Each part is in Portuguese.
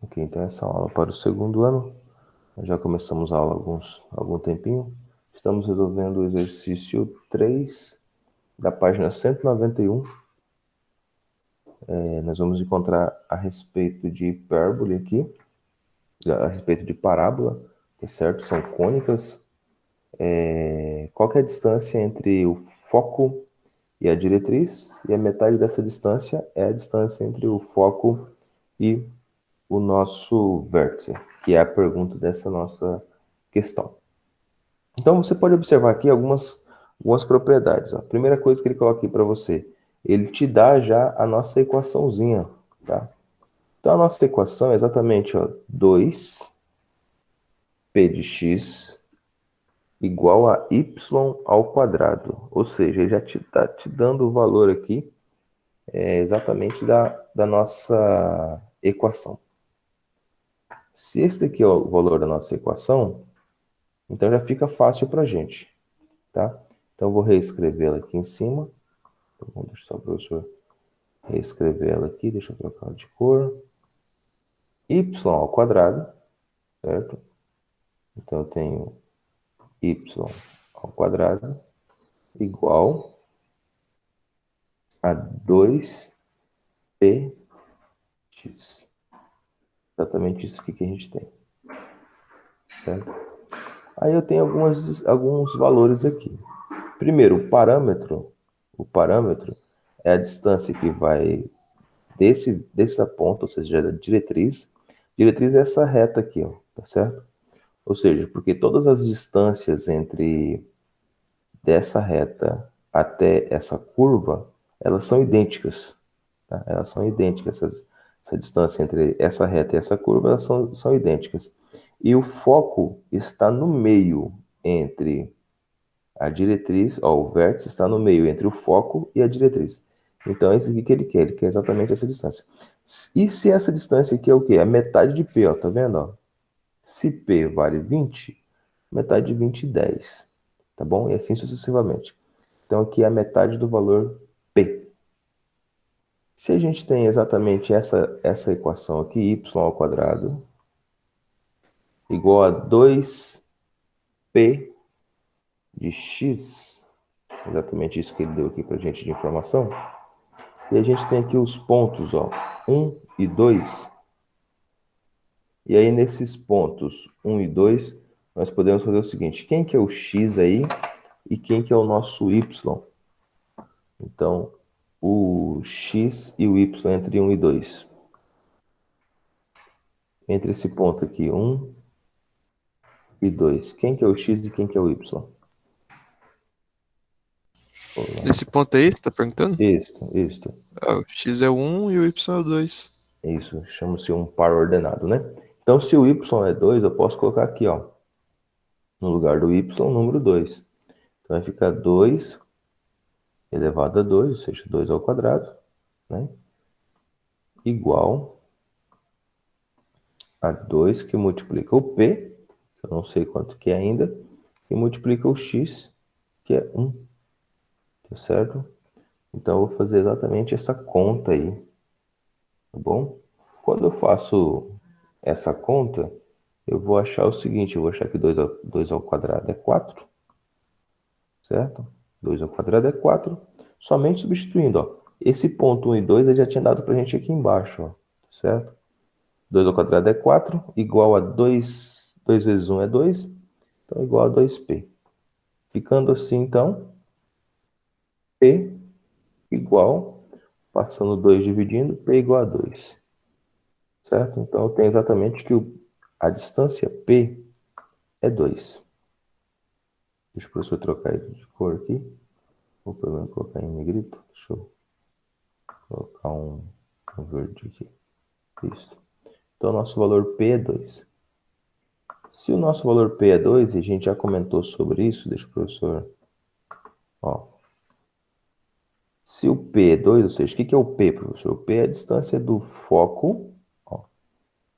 Ok, então essa aula para o segundo ano. Nós já começamos a aula há algum tempinho. Estamos resolvendo o exercício 3 da página 191. Nós vamos encontrar a respeito de hipérbole aqui, a respeito de parábola, tá certo? São cônicas. Qual que é a distância entre o foco e a diretriz? E a metade dessa distância é a distância entre o foco e o nosso vértice, que é a pergunta dessa nossa questão. Então, você pode observar aqui algumas propriedades. Ó. A primeira coisa que ele coloca aqui para você, ele te dá já a nossa equaçãozinha, tá? Então, a nossa equação é exatamente 2p de x igual a y ao quadrado. Ou seja, ele já está te dando o valor aqui exatamente da nossa equação. Se esse daqui é o valor da nossa equação, então já fica fácil para a gente, tá? Então, eu vou reescrevê-la aqui em cima. Então, vamos deixar só o professor reescrever ela aqui. Deixa eu trocar de cor. Y ao quadrado, certo? Então, eu tenho y ao quadrado igual a 2px. Exatamente isso aqui que a gente tem, certo? Aí eu tenho alguns valores aqui. Primeiro, o parâmetro é a distância que vai dessa ponta, ou seja, da diretriz. Diretriz é essa reta aqui, ó, tá certo? Ou seja, porque todas as distâncias entre dessa reta até essa curva, elas são idênticas, tá? Elas são idênticas, essa distância entre essa reta e essa curva, elas são idênticas. E o foco está no meio entre a diretriz, ó, o vértice está no meio entre o foco e a diretriz. Então, é isso aqui que ele quer exatamente essa distância. E se essa distância aqui é o quê? A metade de P, ó, tá vendo? Ó? Se P vale 20, metade de 20 é 10, tá bom? E assim sucessivamente. Então, aqui é a metade do valor P. Se a gente tem exatamente essa equação aqui, y ao quadrado, igual a 2P de x, exatamente isso que ele deu aqui para a gente de informação. E a gente tem aqui os pontos, ó, 1 e 2. E aí, nesses pontos 1 e 2, nós podemos fazer o seguinte: quem que é o x aí e quem que é o nosso y? Então, o x e o y entre 1 e 2. Entre esse ponto aqui, 1 e 2. Quem que é o x e quem que é o y? Nesse ponto aí, você tá perguntando? Isto. Ah, o x é o 1 e o y é o 2. Isso, chama-se um par ordenado, né? Então, se o y é 2, eu posso colocar aqui, ó, no lugar do y, o número 2. Então, vai ficar 2 elevado a 2, ou seja, 2 ao quadrado, né? Igual a 2 que multiplica o P, que eu não sei quanto que é ainda, e multiplica o X, que é 1, tá certo? Então, eu vou fazer exatamente essa conta aí, tá bom? Quando eu faço essa conta, eu vou achar o seguinte, eu vou achar que 2 ao quadrado é 4, certo? 2 ao quadrado é 4, somente substituindo, ó. Esse ponto 1 e 2 ele já tinha dado pra gente aqui embaixo, ó, certo? 2 ao quadrado é 4, igual a 2 vezes 1 é 2, então igual a 2p. Ficando assim, então, p igual, passando 2 dividindo, p igual a 2, certo? Então, eu tenho exatamente que a distância p é 2. Deixa o professor trocar isso de cor aqui. Vou primeiro colocar em negrito. Deixa eu colocar um verde aqui. Isso. Então, nosso valor P é 2. Se o nosso valor P é 2, e a gente já comentou sobre isso, deixa o professor... Ó. Se o P é 2, ou seja, o que é o P, professor? O P é a distância do foco. Ó.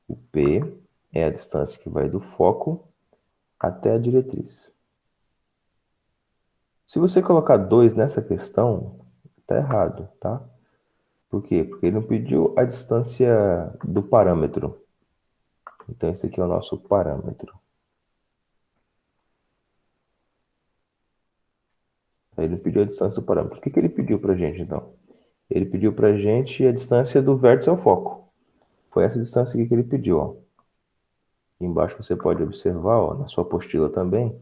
O P é a distância que vai do foco até a diretriz. Se você colocar 2 nessa questão, está errado, tá? Por quê? Porque ele não pediu a distância do parâmetro. Então, esse aqui é o nosso parâmetro. Aí ele pediu a distância do parâmetro. O que ele pediu para a gente, então? Ele pediu para a gente a distância do vértice ao foco. Foi essa distância aqui que ele pediu, ó. Aqui embaixo você pode observar, ó, na sua apostila também,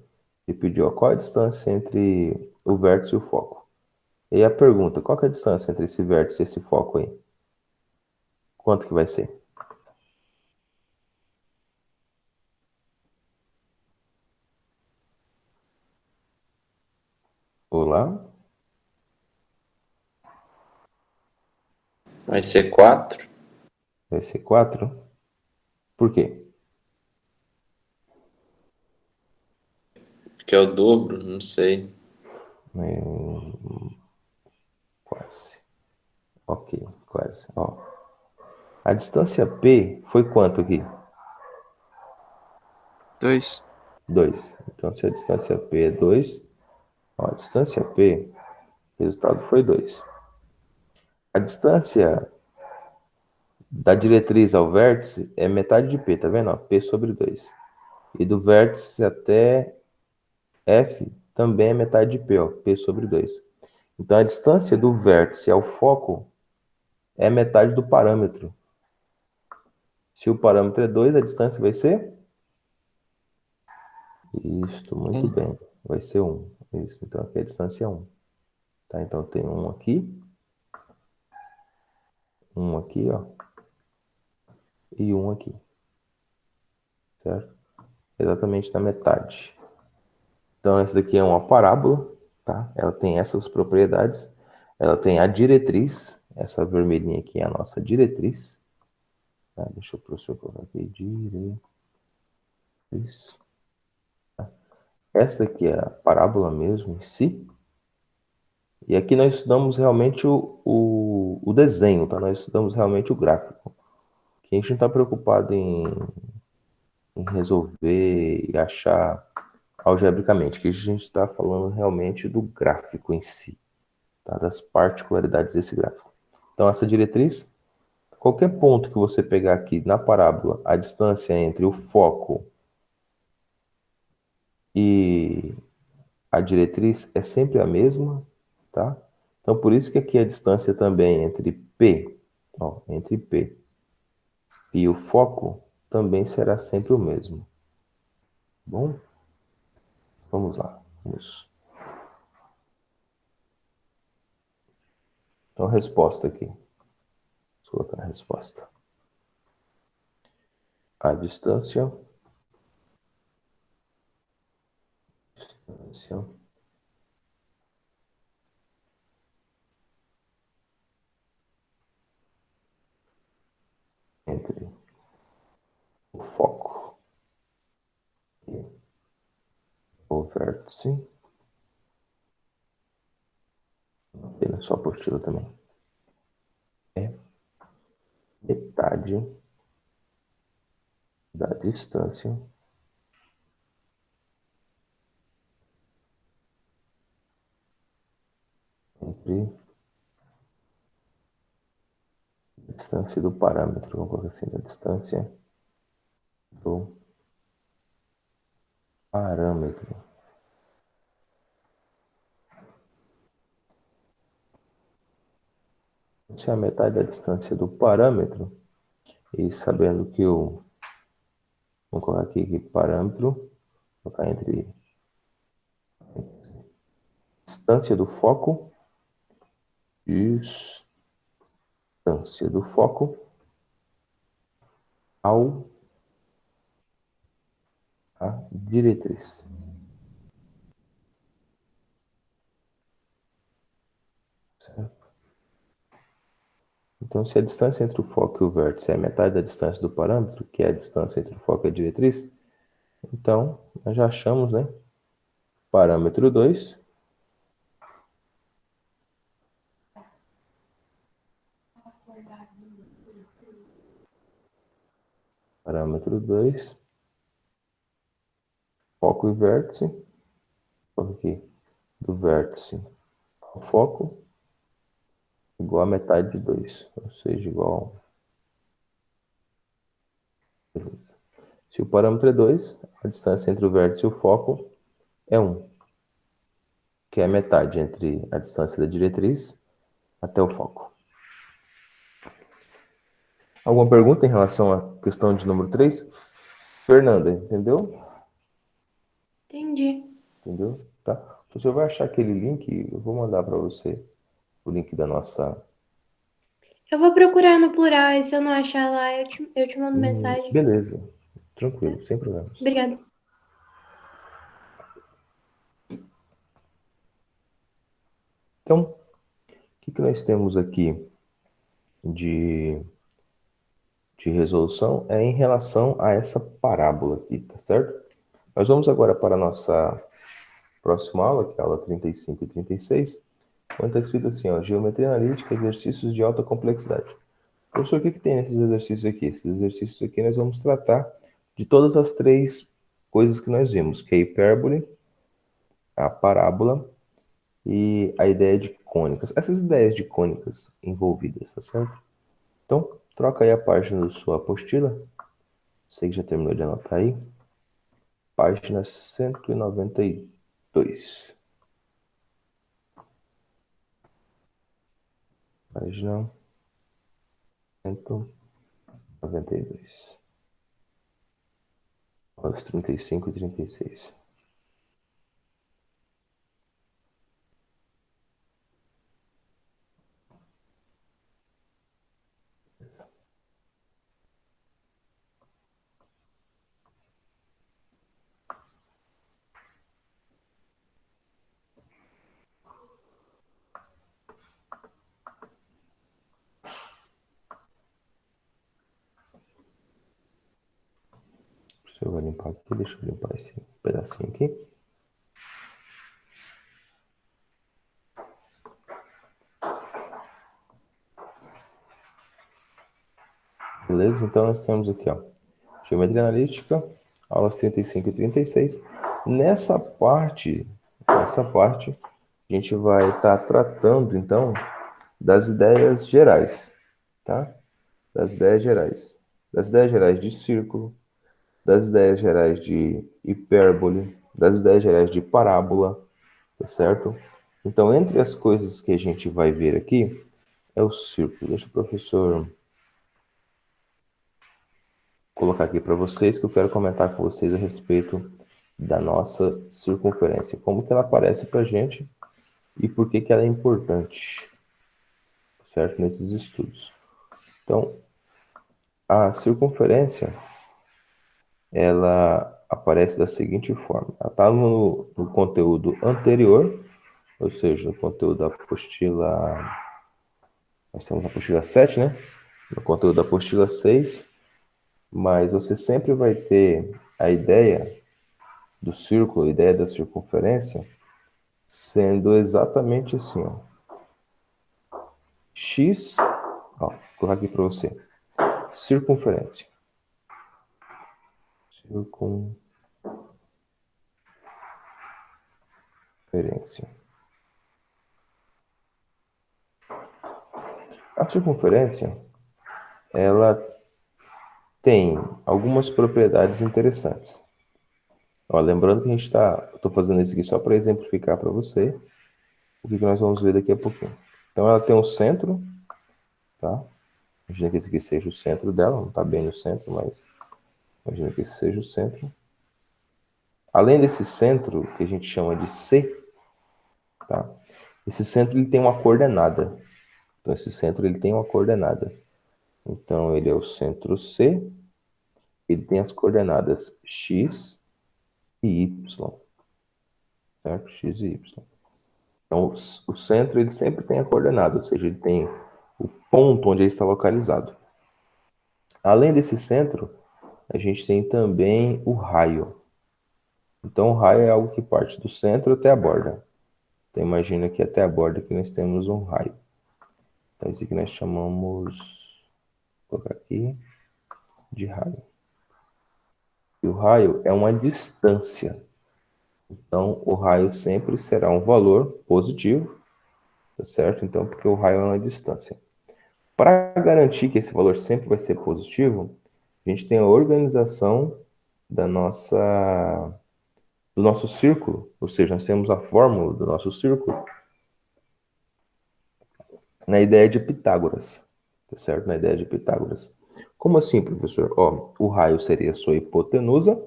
ele pediu, ó, qual a distância entre o vértice e o foco. E a pergunta, qual que é a distância entre esse vértice e esse foco aí? Quanto que vai ser? Olá? Vai ser 4. Vai ser 4? Por quê? Que é o dobro, não sei. Quase. Ok, quase. Ó. A distância P foi quanto aqui? 2. 2. Então, se a distância P é 2, ó, a distância P, o resultado foi 2. A distância da diretriz ao vértice é metade de P, tá vendo? Ó, P sobre 2. E do vértice até F também é metade de P, ó, P sobre 2. Então, a distância do vértice ao foco é metade do parâmetro. Se o parâmetro é 2, a distância vai ser? Isso, muito 1. bem. Vai ser 1. Isso, então aqui a distância é 1. Tá, então tem um aqui, ó, e um aqui, certo? Exatamente na metade. Então essa daqui é uma parábola, tá? Ela tem essas propriedades. Ela tem a diretriz, essa vermelhinha aqui é a nossa diretriz. Tá? Deixa eu colocar aqui, diretriz. Esta aqui é a parábola mesmo em si. E aqui nós estudamos realmente o desenho, tá? Nós estudamos realmente o gráfico. Que a gente não está preocupado em resolver e achar algebricamente, que a gente está falando realmente do gráfico em si, tá? Das particularidades desse gráfico. Então, essa diretriz, qualquer ponto que você pegar aqui na parábola, a distância entre o foco e a diretriz é sempre a mesma, tá? Então, por isso que aqui a distância também entre P, ó, entre P e o foco também será sempre o mesmo. Bom, vamos lá. Vamos. Então, a resposta aqui. Vou colocar a resposta. A distância entre o foco e o vértice, e na sua apostila também, é metade da distância entre a distância do parâmetro, vamos colocar assim, da distância do parâmetro. Se é a metade da distância do parâmetro, e sabendo que o, vamos colocar aqui que parâmetro, vou colocar entre distância do foco, distância do foco ao a diretriz. Certo? Então, se a distância entre o foco e o vértice é a metade da distância do parâmetro, que é a distância entre o foco e a diretriz, então nós já achamos, né? Parâmetro 2 parâmetro 2 foco e vértice, aqui, do vértice ao foco, igual a metade de 2, ou seja, igual a 1. Beleza. Se o parâmetro é 2, a distância entre o vértice e o foco é 1, que é a metade entre a distância da diretriz até o foco. Alguma pergunta em relação à questão de número 3? Fernanda, entendeu? Entendi. Entendeu? Tá? O professor vai achar aquele link, eu vou mandar para você o link da nossa... Eu vou procurar no plural, e se eu não achar lá, eu te mando mensagem. Beleza, tranquilo, sem problemas. Obrigada. Então, o que nós temos aqui de resolução é em relação a essa parábola aqui, tá certo? Nós vamos agora para a nossa próxima aula, que é a aula 35 e 36, onde está escrito assim, ó, geometria analítica, exercícios de alta complexidade. Professor, o que tem nesses exercícios aqui? Esses exercícios aqui nós vamos tratar de todas as três coisas que nós vimos, que é a hipérbole, a parábola e a ideia de cônicas. Essas ideias de cônicas envolvidas, tá certo? Então, troca aí a página da sua apostila. Sei que já terminou de anotar aí. Página 192. Página 192. Os 35 e 36. Eu vou limpar aqui, deixa eu limpar esse pedacinho aqui. Beleza? Então nós temos aqui, ó, geometria analítica, aulas 35 e 36. Nessa parte, a gente vai estar tratando, então, das ideias gerais, tá? Das ideias gerais. Das ideias gerais de círculo, das ideias gerais de hipérbole, das ideias gerais de parábola, tá certo? Então, entre as coisas que a gente vai ver aqui, é o círculo. Deixa o professor colocar aqui para vocês, que eu quero comentar com vocês a respeito da nossa circunferência. Como que ela aparece para a gente e por que que ela é importante, certo? Nesses estudos. Então, a circunferência, ela aparece da seguinte forma. Ela está no conteúdo anterior, ou seja, no conteúdo da apostila... Nós estamos na apostila 7, né? No conteúdo da apostila 6, mas você sempre vai ter a ideia do círculo, a ideia da circunferência, sendo exatamente assim, ó. X, ó, vou colocar aqui para você. Circunferência. Circunferência. A circunferência, ela tem algumas propriedades interessantes. Ó, lembrando que a gente estou fazendo isso aqui só para exemplificar para você o que nós vamos ver daqui a pouquinho. Então, ela tem um centro, tá? Imagina que esse aqui seja o centro dela, não está bem no centro, mas imagina que esse seja o centro. Além desse centro, que a gente chama de C, tá? Esse centro ele tem uma coordenada. Então, esse centro ele tem uma coordenada. Então, ele é o centro C, ele tem as coordenadas X e Y, certo? X e Y. Então, o centro ele sempre tem a coordenada, ou seja, ele tem o ponto onde ele está localizado. Além desse centro, a gente tem também o raio. Então, o raio é algo que parte do centro até a borda. Então, imagina que até a borda que nós temos um raio. Então, isso aqui nós chamamos, vou colocar aqui, de raio. E o raio é uma distância. Então, o raio sempre será um valor positivo, tá certo? Então, porque o raio é uma distância. Para garantir que esse valor sempre vai ser positivo, a gente tem a organização do nosso círculo, ou seja, nós temos a fórmula do nosso círculo na ideia de Pitágoras, tá certo? Na ideia de Pitágoras. Como assim, professor? Ó, o raio seria a sua hipotenusa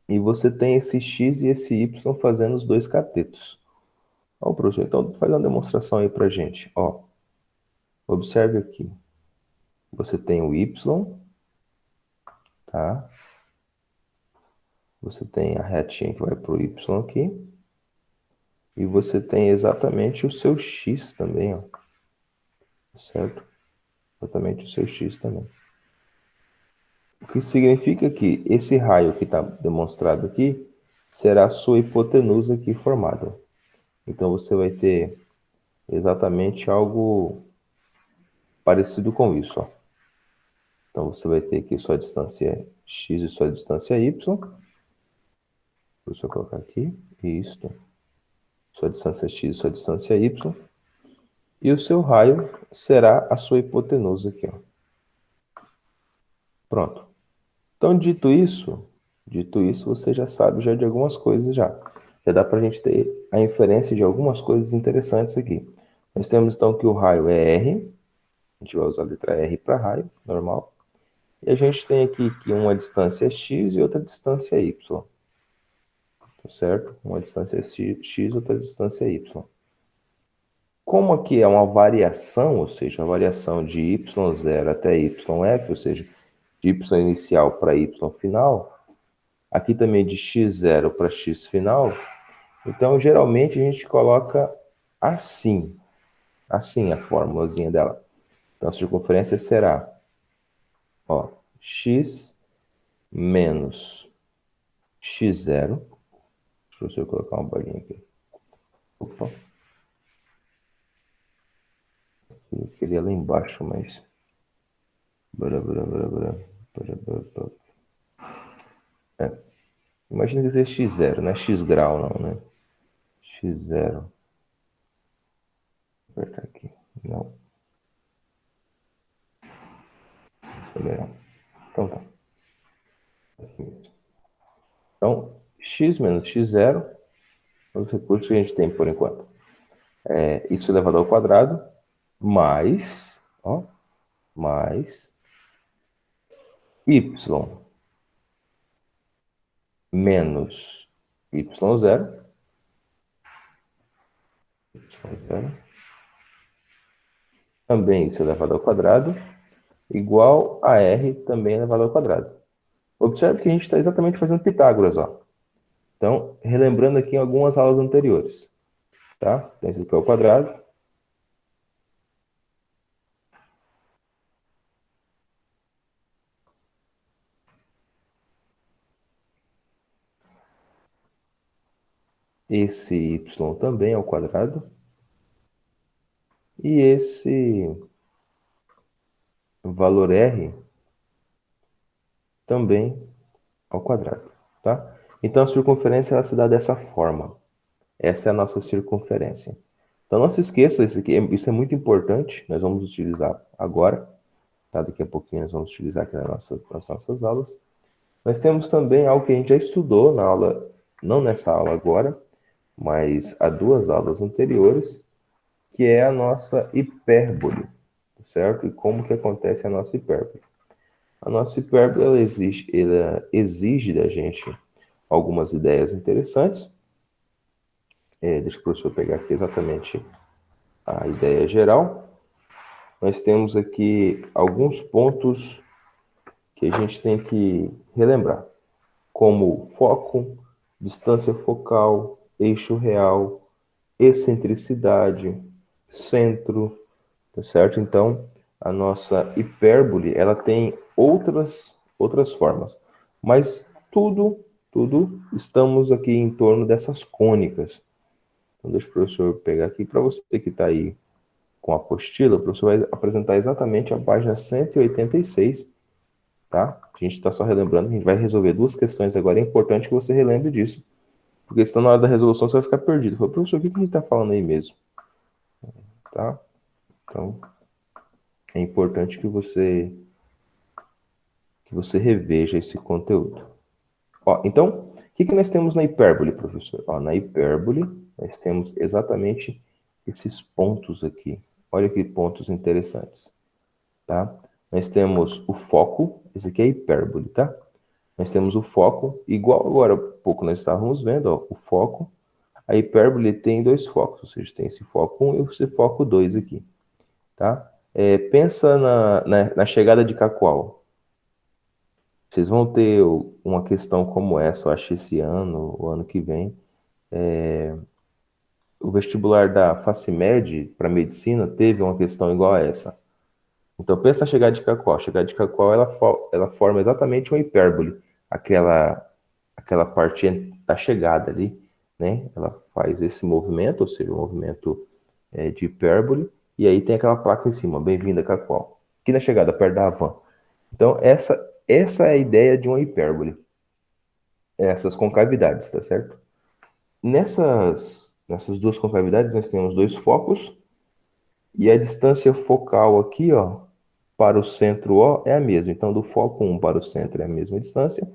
e você tem esse x e esse y fazendo os dois catetos. Ó, professor, então faz uma demonstração aí pra gente. Ó, observe aqui. Você tem o y, tá? Você tem a retinha que vai pro y aqui. E você tem exatamente o seu x também, ó. Certo? Exatamente o seu x também. O que significa que esse raio que está demonstrado aqui será a sua hipotenusa aqui formada. Então você vai ter exatamente algo parecido com isso, ó. Então você vai ter aqui sua distância x e sua distância y. Deixa eu colocar aqui. Isto. Sua distância x e sua distância y. E o seu raio será a sua hipotenusa aqui, ó. Pronto. Então, dito isso, você já sabe já de algumas coisas já. Já dá para a gente ter a inferência de algumas coisas interessantes aqui. Nós temos então que o raio é R. A gente vai usar a letra R para raio, normal. E a gente tem aqui que uma distância é x e outra distância é y. Tá certo? Uma distância é x, outra distância é y. Como aqui é uma variação, ou seja, a variação de y0 até yf, ou seja, de y inicial para y final, aqui também de x0 para x final, então geralmente a gente coloca assim a formulazinha dela. Então a circunferência será, ó, x menos x0. Deixa eu colocar uma bolinha aqui. Opa. Eu queria lá embaixo, mas... Imagina que seja x0, não é x grau não, né? x0. Vou apertar aqui. Não. Então tá. Então, x menos x0, os recursos que a gente tem por enquanto. É isso elevado ao quadrado, mais, ó, mais y menos y0, também isso elevado ao quadrado, igual a r também elevado ao quadrado. Observe que a gente está exatamente fazendo Pitágoras, ó. Então, relembrando aqui algumas aulas anteriores, tá? Então, esse aqui é o quadrado. Esse y também é o quadrado. E esse valor r também ao quadrado, tá? Então, a circunferência ela se dá dessa forma. Essa é a nossa circunferência. Então, não se esqueça, isso é muito importante. Nós vamos utilizar agora, tá? Daqui a pouquinho nós vamos utilizar aqui nas nossas aulas. Nós temos também algo que a gente já estudou na aula, não nessa aula agora, mas há 2 aulas anteriores, que é a nossa hipérbole, certo? E como que acontece a nossa hipérbole? A nossa hipérbole ela exige da gente algumas ideias interessantes. Deixa o professor pegar aqui exatamente a ideia geral. Nós temos aqui alguns pontos que a gente tem que relembrar, como foco, distância focal, eixo real, excentricidade, centro, tá certo? Então, a nossa hipérbole, ela tem outras formas, mas tudo estamos aqui em torno dessas cônicas. Então, deixa o professor pegar aqui para você que está aí com a apostila, o professor vai apresentar exatamente a página 186, tá? A gente está só relembrando, a gente vai resolver 2 questões agora, é importante que você relembre disso, porque senão na hora da resolução você vai ficar perdido. Fala, professor, o que a gente está falando aí mesmo? Tá? Então, é importante que você reveja esse conteúdo. Ó, então, o que nós temos na hipérbole, professor? Ó, na hipérbole, nós temos exatamente esses pontos aqui. Olha que pontos interessantes, tá? Nós temos o foco, esse aqui é a hipérbole, tá? Nós temos o foco, igual agora há pouco nós estávamos vendo, ó, o foco. A hipérbole tem dois focos, ou seja, tem esse foco 1 e esse foco 2 aqui, tá? Pensa na chegada de Cacoal. Vocês vão ter uma questão como essa, eu acho, esse ano, o ano que vem. O vestibular da Facimed para medicina teve uma questão igual a essa. Então, pensa na chegada de Cacoal. A chegada de Cacoal, ela forma exatamente uma hipérbole. Aquela parte da chegada ali, né? Ela faz esse movimento, ou seja, o movimento de hipérbole, e aí tem aquela placa em cima, bem-vinda Cacoal. Aqui na chegada, perto da van. Então, essa é a ideia de uma hipérbole. Essas concavidades, tá certo? Nessas duas concavidades, nós temos dois focos, e a distância focal aqui, ó, para o centro O é a mesma. Então, do foco 1 para o centro é a mesma distância,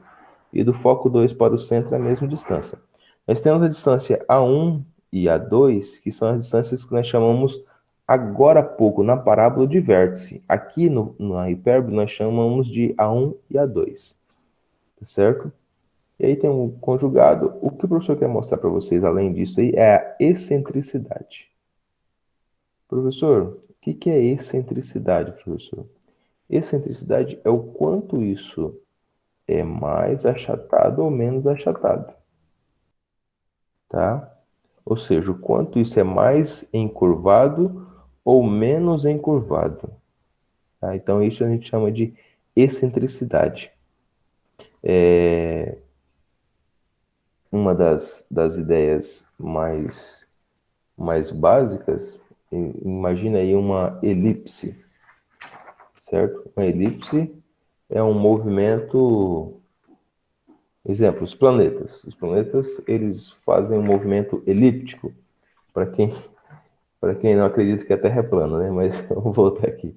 e do foco 2 para o centro é a mesma distância. Nós temos a distância A1 e A2, que são as distâncias que nós chamamos agora há pouco na parábola de vértice. Aqui na hipérbole nós chamamos de A1 e A2. Tá certo? E aí tem um conjugado. O que o professor quer mostrar para vocês, além disso aí, é a excentricidade. Professor, o que é excentricidade, professor? Excentricidade é o quanto isso é mais achatado ou menos achatado. Tá? Ou seja, o quanto isso é mais encurvado ou menos encurvado. Tá? Então, isso a gente chama de excentricidade. Uma das ideias mais básicas, imagina aí uma elipse, certo? Uma elipse é um movimento. Exemplo, os planetas. Os planetas, eles fazem um movimento elíptico. Para quem não acredita que a Terra é plana, né? Mas vamos voltar aqui.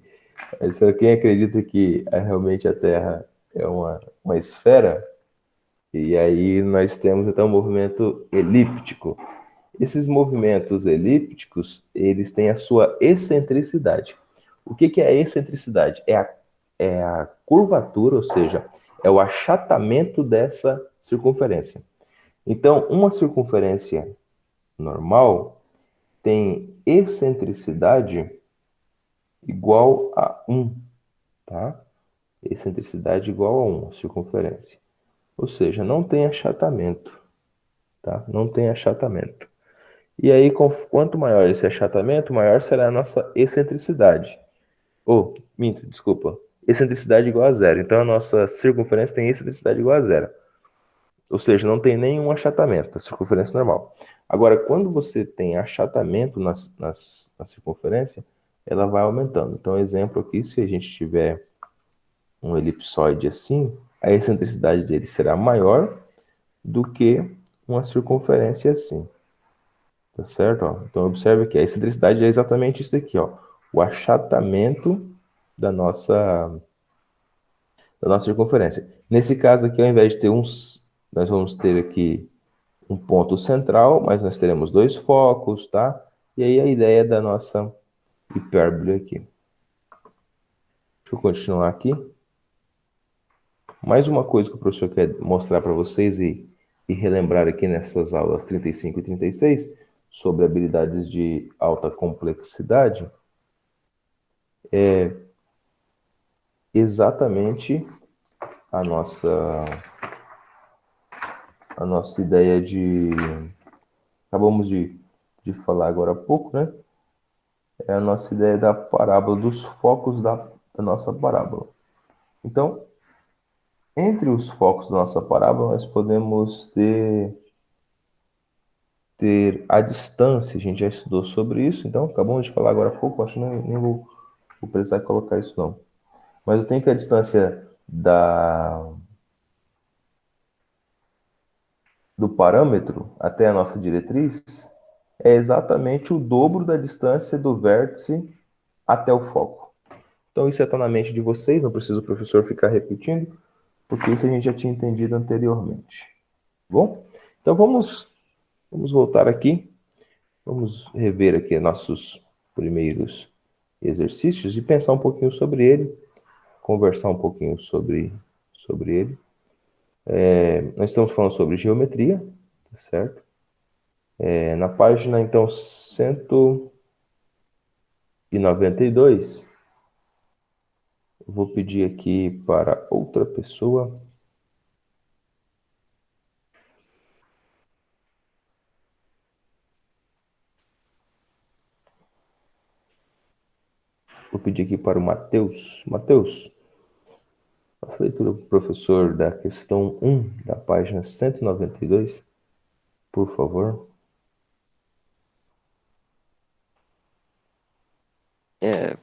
Mas para quem acredita que realmente a Terra é uma esfera, e aí nós temos então um movimento elíptico. Esses movimentos elípticos, eles têm a sua excentricidade. O que é a excentricidade? É a curvatura, ou seja, é o achatamento dessa circunferência. Então, uma circunferência normal tem excentricidade igual a 1, tá? Excentricidade igual a 1, circunferência. Ou seja, não tem achatamento, tá? Não tem achatamento. E aí, quanto maior esse achatamento, maior será a nossa excentricidade. Minto, desculpa. Excentricidade igual a zero. Então, a nossa circunferência tem excentricidade igual a zero. Ou seja, não tem nenhum achatamento, a circunferência normal. Agora, quando você tem achatamento na circunferência, ela vai aumentando. Então, exemplo aqui, se a gente tiver um elipsoide assim, a excentricidade dele será maior do que uma circunferência assim. Tá certo? Ó, então, observe que a excentricidade é exatamente isso aqui, ó, o achatamento da nossa circunferência. Nesse caso aqui, ao invés de ter nós vamos ter aqui um ponto central, mas nós teremos dois focos, tá? E aí a ideia da nossa hipérbole aqui. Deixa eu continuar aqui. Mais uma coisa que o professor quer mostrar para vocês e relembrar aqui nessas aulas 35 e 36, sobre habilidades de alta complexidade, é exatamente a nossa ideia de... Acabamos de falar agora há pouco, né? É a nossa ideia da parábola, dos focos da nossa parábola. Então, entre os focos da nossa parábola, nós podemos ter a distância. A gente já estudou sobre isso, então acabamos de falar agora há pouco, acho que nem vou precisar colocar isso não. Mas eu tenho que a distância do parâmetro até a nossa diretriz é exatamente o dobro da distância do vértice até o foco. Então isso já está na mente de vocês, não precisa o professor ficar repetindo. porque isso a gente já tinha entendido anteriormente. Bom, então vamos voltar aqui, vamos rever aqui nossos primeiros exercícios e pensar um pouquinho sobre ele, conversar um pouquinho sobre ele. Nós estamos falando sobre geometria, certo? Na página, então, 192, eu vou pedir aqui para outra pessoa. Vou pedir aqui para o Matheus. Matheus, faça a leitura para o professor da questão 1 da página 192, por favor.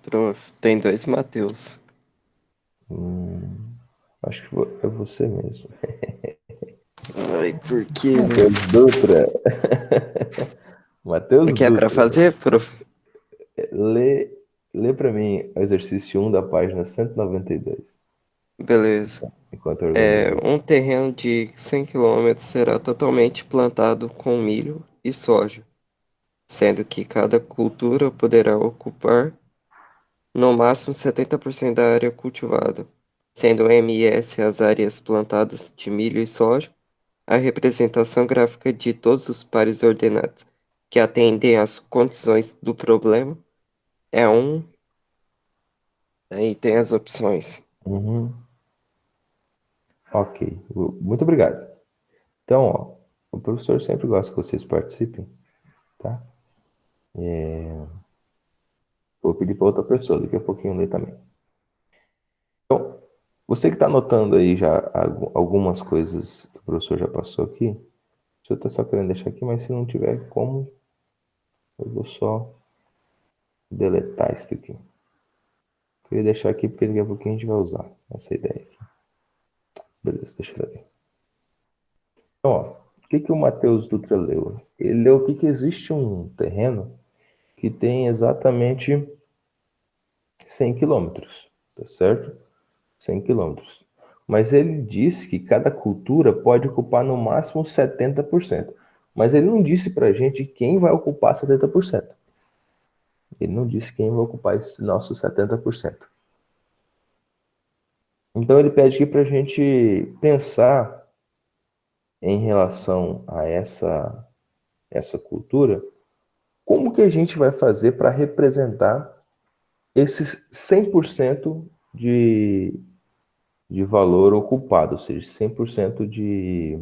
Prof, tem dois Mateus. Acho que é você mesmo. Ai, por quê, né? Matheus Dutra. Matheus O que é pra Dutra. fazer, prof? Lê para mim o exercício 1 da página 192, Beleza. enquanto eu organizo. Um terreno de 100 quilômetros será totalmente plantado com milho e soja, sendo que cada cultura poderá ocupar no máximo 70% da área cultivada, sendo MS as áreas plantadas de milho e soja, a representação gráfica de todos os pares ordenados que atendem às condições do problema é um. Aí tem as opções. Uhum. Ok, muito obrigado. Então, ó, o professor sempre gosta que vocês participem, tá? Vou pedir para outra pessoa, daqui a pouquinho ler também. Então, você que está anotando aí já algumas coisas que o professor já passou aqui, eu estou só querendo deixar aqui, mas se não tiver como, eu vou só deletar isso aqui. Queria deixar aqui porque daqui a pouquinho a gente vai usar essa ideia aqui. Beleza, deixa eu ver. Então, ó, o que o Matheus Dutra leu? Ele leu que existe um terreno que tem exatamente 100 quilômetros, tá certo? 100 quilômetros. Mas ele disse que cada cultura pode ocupar no máximo 70%. Mas ele não disse pra gente quem vai ocupar 70%. Ele não disse quem vai ocupar esse nosso 70%. Então ele pede aqui pra gente pensar em relação a essa cultura, como que a gente vai fazer para representar esses 100% de valor ocupado, ou seja, 100% de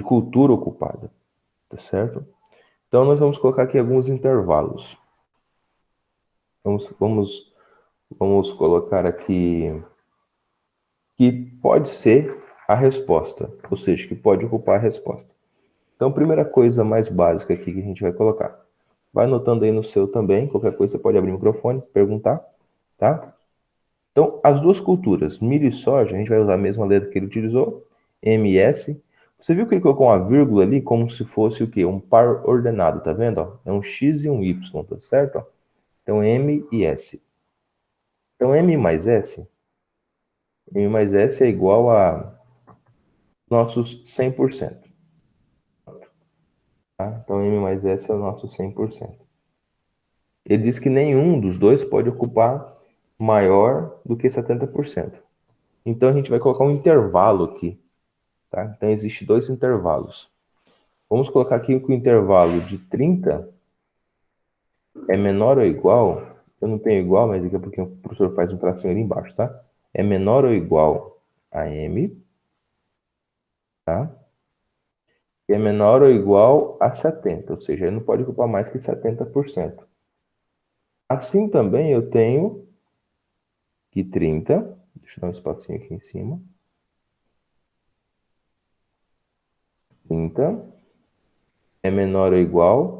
cultura ocupada, tá certo? Então nós vamos colocar aqui alguns intervalos. Vamos colocar aqui que pode ser a resposta, ou seja, que pode ocupar a resposta. Então, primeira coisa mais básica aqui que a gente vai colocar. Vai anotando aí no seu também, qualquer coisa você pode abrir o microfone, perguntar, tá? Então, as duas culturas, milho e soja, a gente vai usar a mesma letra que ele utilizou, MS. Você viu que ele colocou uma vírgula ali como se fosse o quê? Um par ordenado, tá vendo? Ó? É um X e um Y, tá certo? Ó? Então, M e S. Então, M mais S é igual a nossos 100%. Tá? Então, M mais S é o nosso 100%. Ele diz que nenhum dos dois pode ocupar maior do que 70%. Então, a gente vai colocar um intervalo aqui. Tá? Então, existe dois intervalos. Vamos colocar aqui que o intervalo de 30 é menor ou igual, eu não tenho igual, mas daqui a pouquinho o professor faz um tracinho ali embaixo, tá? É menor ou igual a M, tá? E é menor ou igual a 70, ou seja, ele não pode ocupar mais que 70%. Assim também eu tenho que 30, deixa eu dar um espacinho aqui em cima, 30 é menor ou igual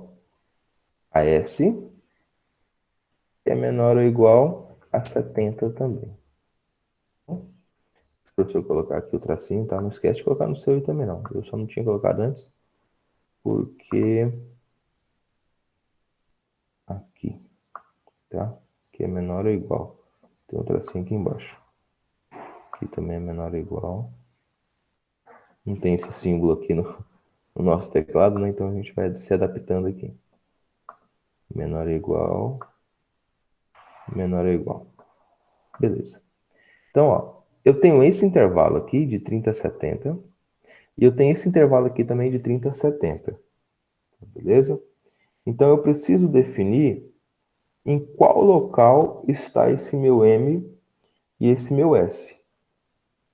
a S, e é menor ou igual a 70 também. Se o professor colocar aqui o tracinho, tá? Não esquece de colocar no seu aí também não. Eu só não tinha colocado antes, porque aqui, tá? Que é menor ou igual. Tem um tracinho aqui embaixo. Aqui também é menor ou igual. Não tem esse símbolo aqui no nosso teclado, né? Então a gente vai se adaptando aqui. Menor ou igual. Menor ou igual. Beleza. Então, ó, eu tenho esse intervalo aqui de 30 a 70. E eu tenho esse intervalo aqui também de 30 a 70. Beleza? Então eu preciso definir em qual local está esse meu M e esse meu S.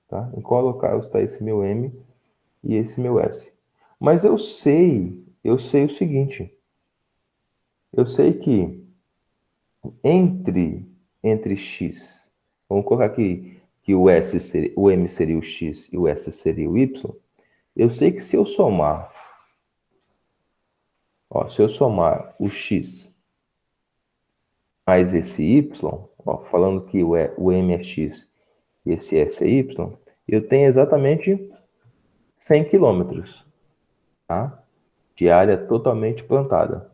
Tá? Em qual local está esse meu M e esse meu S. Mas eu sei o seguinte. Eu sei que entre x, vamos colocar aqui que o M seria o x e o S seria o y. Eu sei que se eu somar, ó, se eu somar o x mais esse y, ó, falando que o M é x e esse S é y, eu tenho exatamente 100 quilômetros, tá? De área totalmente plantada.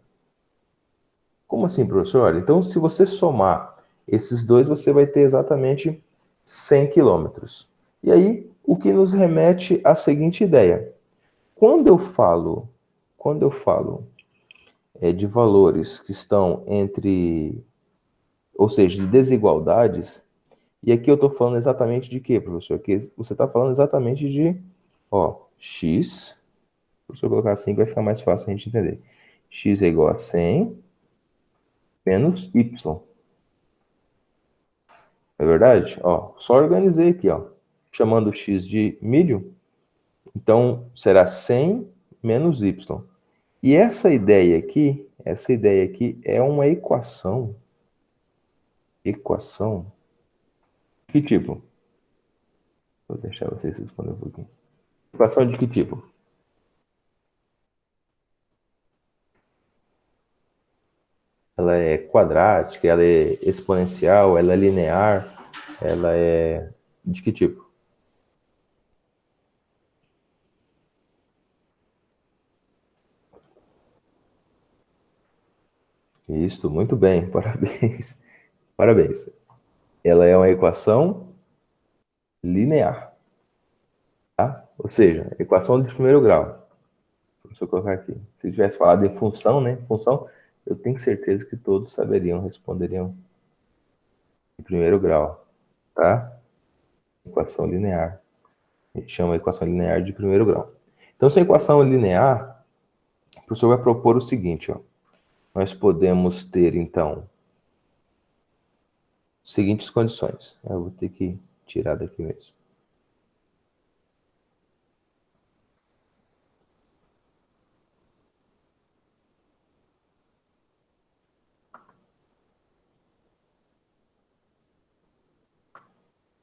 Como assim, professor? Então, se você somar esses dois, você vai ter exatamente 100 quilômetros. E aí, o que nos remete à seguinte ideia. Quando eu falo de valores que estão entre, ou seja, de desigualdades, e aqui eu estou falando exatamente de quê, professor? Aqui você está falando exatamente de, ó, x, se eu colocar assim vai ficar mais fácil a gente entender. X é igual a 100 menos y. É verdade? Ó, só organizei aqui, ó, chamando o x de milho, então será 100 menos y. E essa ideia aqui é uma equação. Equação? Que tipo? Vou deixar vocês responder um pouquinho. Equação de que tipo? Ela é quadrática, ela é exponencial, ela é linear, ela é de que tipo? Isso, muito bem, parabéns. Parabéns. Ela é uma equação linear, tá? Ou seja, equação de primeiro grau. Deixa eu colocar aqui. Se tivesse falado em função, né? Função, eu tenho certeza que todos responderiam em primeiro grau, tá? Equação linear. A gente chama a equação linear de primeiro grau. Então, se a equação é linear, o professor vai propor o seguinte, ó. Nós podemos ter, então, seguintes condições. Eu vou ter que tirar daqui mesmo.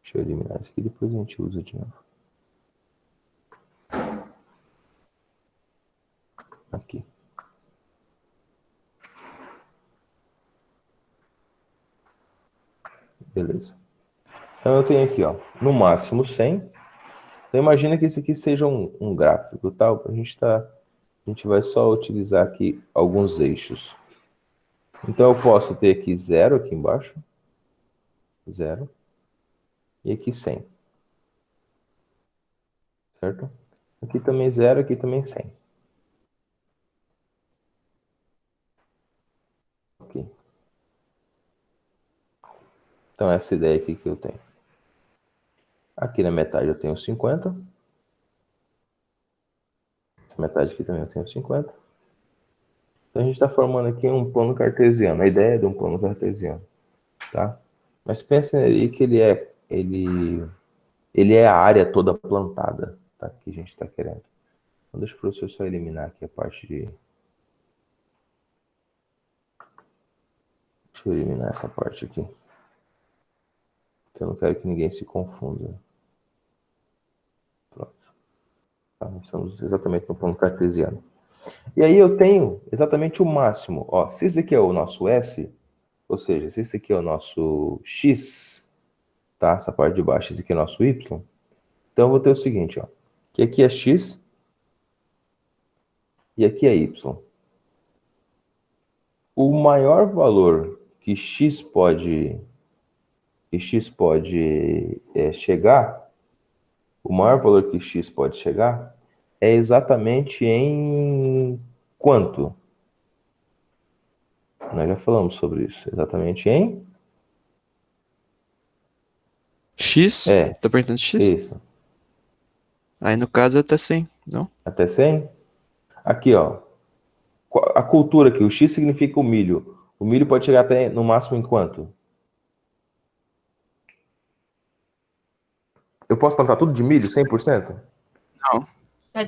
Deixa eu eliminar isso aqui, depois a gente usa de novo. Aqui. Beleza. Então eu tenho aqui, ó, no máximo 100. Então imagina que esse aqui seja um gráfico, tal. A gente vai só utilizar aqui alguns eixos. Então eu posso ter aqui 0 aqui embaixo. 0. E aqui 100. Certo? Aqui também 0, aqui também 100. Ok. Então essa ideia aqui que eu tenho. Aqui na metade eu tenho 50. Essa metade aqui também eu tenho 50. Então a gente está formando aqui um plano cartesiano. A ideia é de um plano cartesiano. Tá? Mas pense aí que ele é a área toda plantada, tá? Que a gente está querendo. Então deixa o professor só eliminar aqui a parte de... Deixa eu eliminar essa parte aqui. Que eu não quero que ninguém se confunda. Pronto. Tá? Nós estamos exatamente no plano cartesiano. E aí eu tenho exatamente o máximo. Ó, se esse aqui é o nosso S, ou seja, se esse aqui é o nosso X, tá? Essa parte de baixo, esse aqui é o nosso Y. Então eu vou ter o seguinte, ó. Que aqui é X e aqui é Y. O maior valor que X pode que x pode chegar, o maior valor que x pode chegar, é exatamente em quanto? Nós já falamos sobre isso. Exatamente em? X? É. Tá perguntando X? Isso. Aí no caso é até 100, não? Até 100? Aqui, ó. A cultura aqui, o X significa o milho. O milho pode chegar até, no máximo, em quanto? Eu posso plantar tudo de milho, 100%? Não,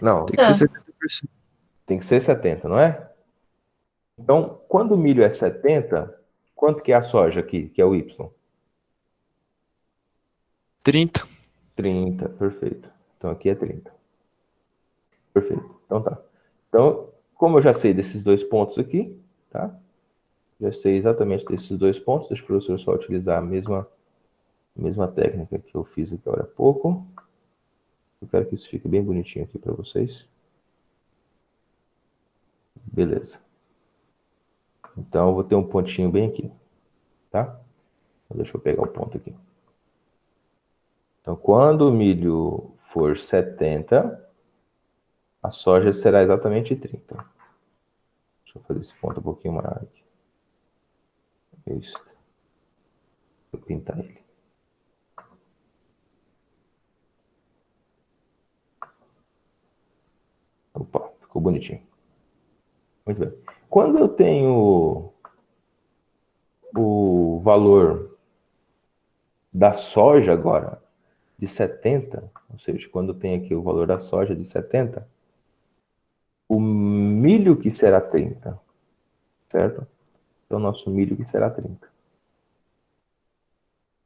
Não, tem que ser 70%. tem que ser 70, não é? Então, quando o milho é 70, quanto que é a soja aqui, que é o Y? 30. 30, perfeito. Então aqui é 30. Perfeito. Então tá. Então, como eu já sei desses dois pontos aqui, tá? Já sei exatamente desses dois pontos. Deixa o professor só utilizar a mesma técnica que eu fiz aqui agora há pouco. Eu quero que isso fique bem bonitinho aqui para vocês. Beleza. Então, eu vou ter um pontinho bem aqui, tá? Deixa eu pegar o ponto aqui. Então, quando o milho for 70, a soja será exatamente 30. Deixa eu fazer esse ponto um pouquinho maior aqui. Isso. Vou pintar ele. Opa, ficou bonitinho. Muito bem. Quando eu tenho o valor da soja agora de 70, ou seja, quando eu tenho aqui o valor da soja de 70, o milho que será 30, certo? Então, nosso milho que será 30.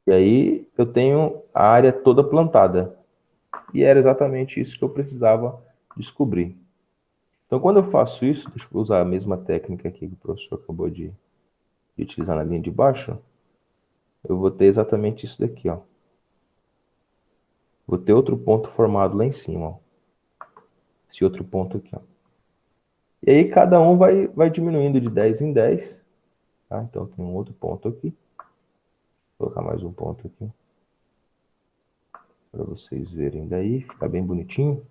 E aí, eu tenho a área toda plantada. E era exatamente isso que eu precisava descobrir. Então, quando eu faço isso, deixa eu usar a mesma técnica aqui que o professor acabou de utilizar na linha de baixo, eu vou ter exatamente isso daqui, ó. Vou ter outro ponto formado lá em cima, ó. Esse outro ponto aqui, ó. E aí, cada um vai diminuindo de 10 em 10. Tá? Então, tem um outro ponto aqui. Vou colocar mais um ponto aqui. Para vocês verem daí. Fica bem bonitinho.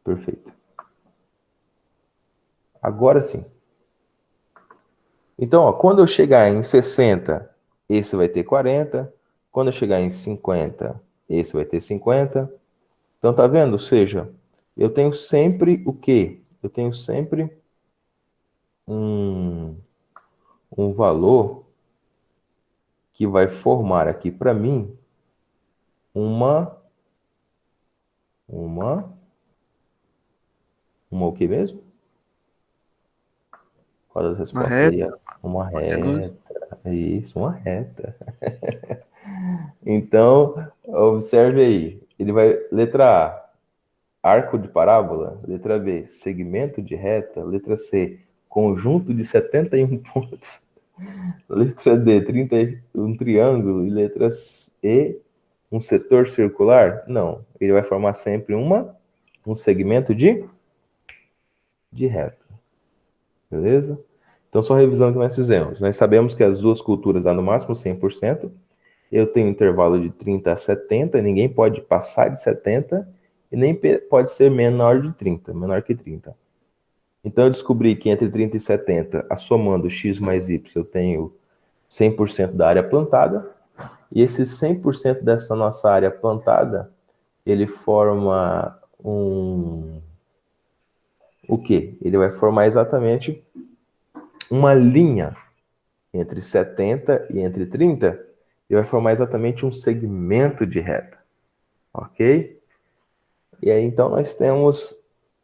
Perfeito. Agora sim. Então, ó, quando eu chegar em 60, esse vai ter 40. Quando eu chegar em 50, esse vai ter 50. Então, tá vendo? Ou seja, eu tenho sempre o quê? Eu tenho sempre um valor que vai formar aqui para mim uma o que mesmo? Qual das Uma respostas aí? reta, Uma hipotenusa. reta. Isso, uma reta. Então, observe aí. Ele vai, letra A, arco de parábola. Letra B, segmento de reta. Letra C, conjunto de 71 pontos. Letra D, 30, um triângulo. E letra E, um setor circular? Não. Ele vai formar sempre um segmento de reta. Beleza? Então, só revisando o que nós fizemos. Nós sabemos que as duas culturas dão no máximo 100%. Eu tenho um intervalo de 30 a 70. Ninguém pode passar de 70. E nem pode ser menor de 30. Menor que 30. Então, eu descobri que entre 30 e 70, somando x mais y, eu tenho 100% da área plantada. E esse 100% dessa nossa área plantada, ele forma o quê? Ele vai formar exatamente uma linha entre 70 e entre 30, e vai formar exatamente um segmento de reta. Ok? E aí, então, nós temos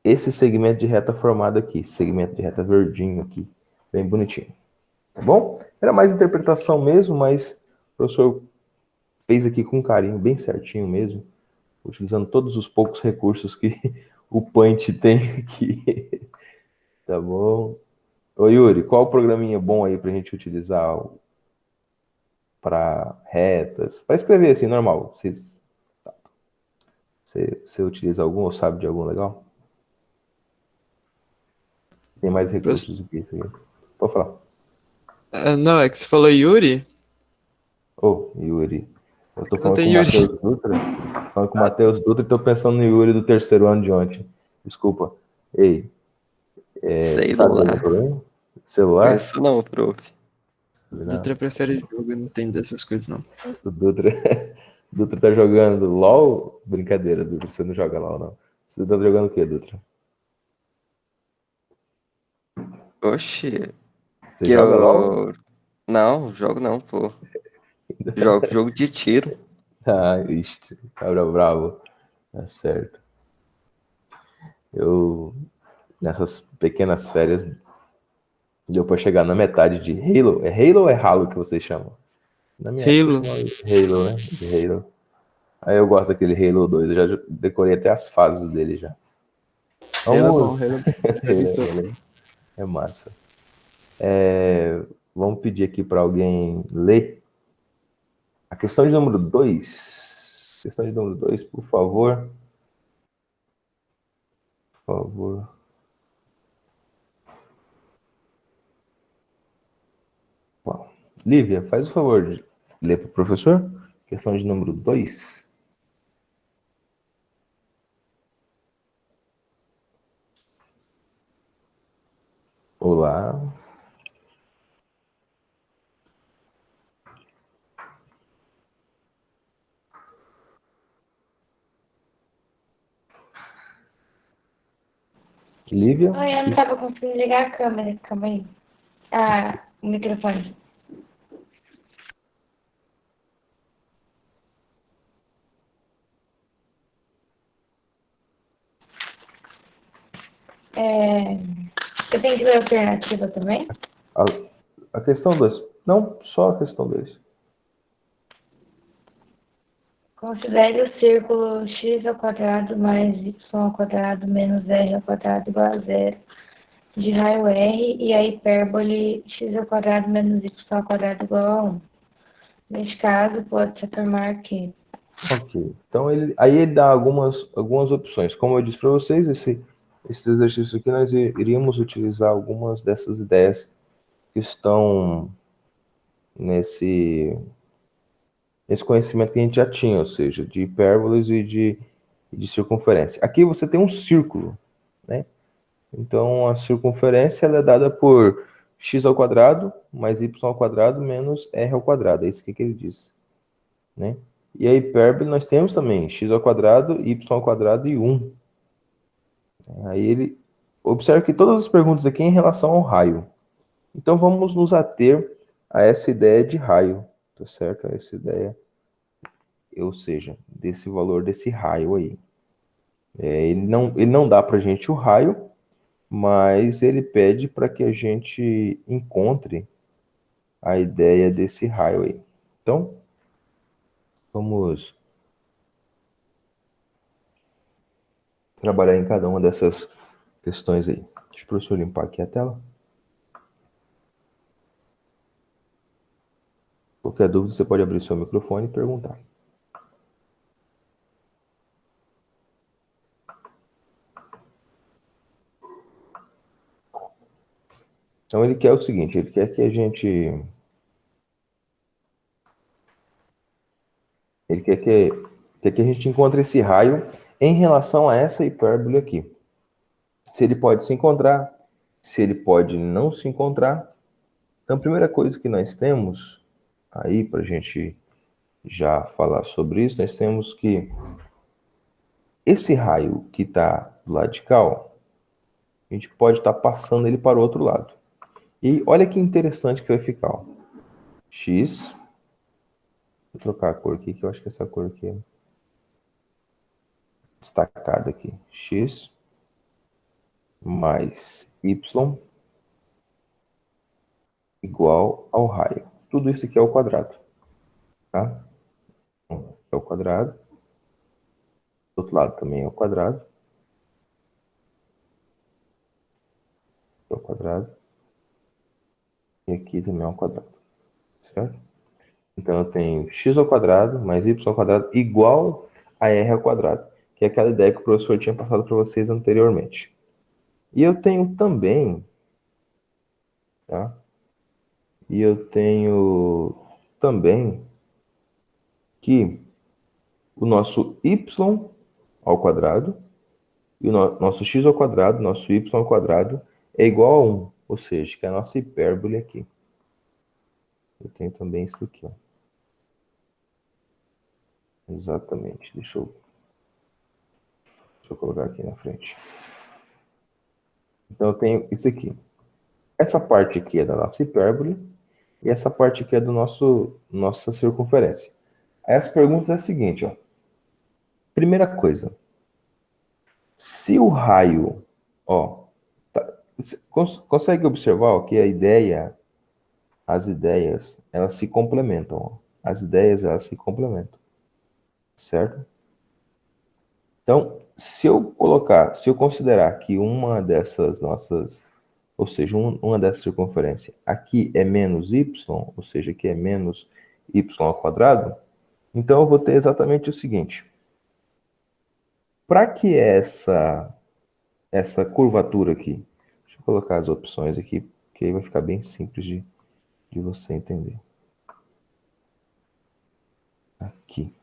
esse segmento de reta formado aqui, segmento de reta verdinho aqui, bem bonitinho. Tá bom? Era mais interpretação mesmo, mas o professor fez aqui com carinho, bem certinho mesmo, utilizando todos os poucos recursos que o Paint tem aqui. Tá bom? Ô Yuri, qual o programinha bom aí pra gente utilizar para retas? Para escrever assim, normal. Você utiliza algum ou sabe de algum legal? Tem mais recursos do que isso aqui. Pode falar. Não, é que você falou Yuri. Ô, Yuri. Eu tô Não falando com tem o Yuri. Matheus Dutra. Tô falando com o Matheus Dutra e tô pensando no Yuri do terceiro ano de ontem. Desculpa. Ei, você Sei sabe algum lá. problema? Celular? Conheço não, prof. Não. Dutra prefere jogo, não tem dessas coisas, não. O Dutra, Dutra tá jogando LOL? Brincadeira, Dutra. Você não joga LOL, não. Você tá jogando o quê, Dutra? Oxi, Você que joga LOL? eu... Não, jogo não, pô. Jogo jogo de tiro. Ah, ixi, cabra bravo. Tá certo. Eu, nessas pequenas férias, deu pra chegar na metade de Halo. É Halo ou é Halo que vocês chamam? Na minha época eu Halo. chamava de Halo, né? De Halo. Aí eu gosto daquele Halo 2, eu já decorei até as fases dele já. Halo é bom, Vamos. Halo é bom. Joguei todos. Halo é massa. Vamos pedir aqui para alguém ler a questão de número 2. Questão de número 2, por favor. Por favor. Bom, Lívia, faz o favor de ler para o professor. Questão de número 2. Olá. Lívia? Ai, eu não tava conseguindo ligar a câmera, calma aí. Ah, o microfone. Eu tenho que ler a alternativa também? A questão 2. Não, só a questão 2. Considere o círculo x ao quadrado mais y ao quadrado menos r ao quadrado igual a zero de raio r e a hipérbole x ao quadrado menos y ao quadrado igual a 1. Neste caso, pode-se afirmar que... Ok. Então, aí ele dá algumas opções. Como eu disse para vocês, esse exercício aqui nós iríamos utilizar algumas dessas ideias que estão nesse conhecimento que a gente já tinha, ou seja, de hipérboles e de circunferência. Aqui você tem um círculo, né? Então, a circunferência ela é dada por x ao quadrado mais y ao quadrado menos r ao quadrado. É isso que ele diz, né? E a hipérbole nós temos também x ao quadrado, y ao quadrado e 1. Aí ele observa que todas as perguntas aqui em relação ao raio. Então vamos nos ater a essa ideia de raio, tá certo? A essa ideia, ou seja, desse valor desse raio aí. Ele não dá para a gente o raio, mas ele pede para que a gente encontre a ideia desse raio aí. Então, vamos trabalhar em cada uma dessas questões aí. Deixa o professor limpar aqui a tela. Qualquer dúvida, você pode abrir seu microfone e perguntar. Então, ele quer o seguinte, ele quer que a gente... Ele quer que a gente encontre esse raio em relação a essa hipérbole aqui. Se ele pode se encontrar, se ele pode não se encontrar. Então, a primeira coisa que nós temos aí, para a gente já falar sobre isso, nós temos que esse raio que está do lado de cá, ó, a gente pode estar passando ele para o outro lado. E olha que interessante que vai ficar. Ó. X. Vou trocar a cor aqui, que eu acho que essa cor aqui é destacada aqui. X mais Y igual ao raio. Tudo isso aqui é o quadrado. Tá? É o quadrado. Do outro lado também é o quadrado. É o quadrado. E aqui também é um quadrado. Certo? Então eu tenho x ao quadrado mais y ao quadrado igual a r ao quadrado, que é aquela ideia que o professor tinha passado para vocês anteriormente. E eu tenho também, tá? E eu tenho também que o nosso y ao quadrado e o nosso x ao quadrado, nosso y ao quadrado, é igual a 1. Ou seja, que é a nossa hipérbole aqui. Eu tenho também isso aqui, ó. Exatamente. Deixa eu colocar aqui na frente. Então, eu tenho isso aqui. Essa parte aqui é da nossa hipérbole e essa parte aqui é do nossa circunferência. Aí as perguntas é a seguinte, ó. Primeira coisa. Se o raio, ó, você consegue observar ó, que as ideias, elas se complementam, ó. As ideias, elas se complementam. Certo? Então, se eu considerar que uma dessas nossas, ou seja, uma dessas circunferências aqui é menos y, ou seja, aqui é menos y ao quadrado, então eu vou ter exatamente o seguinte. Para que essa curvatura aqui, deixa eu colocar as opções aqui, que aí vai ficar bem simples de você entender. Aqui.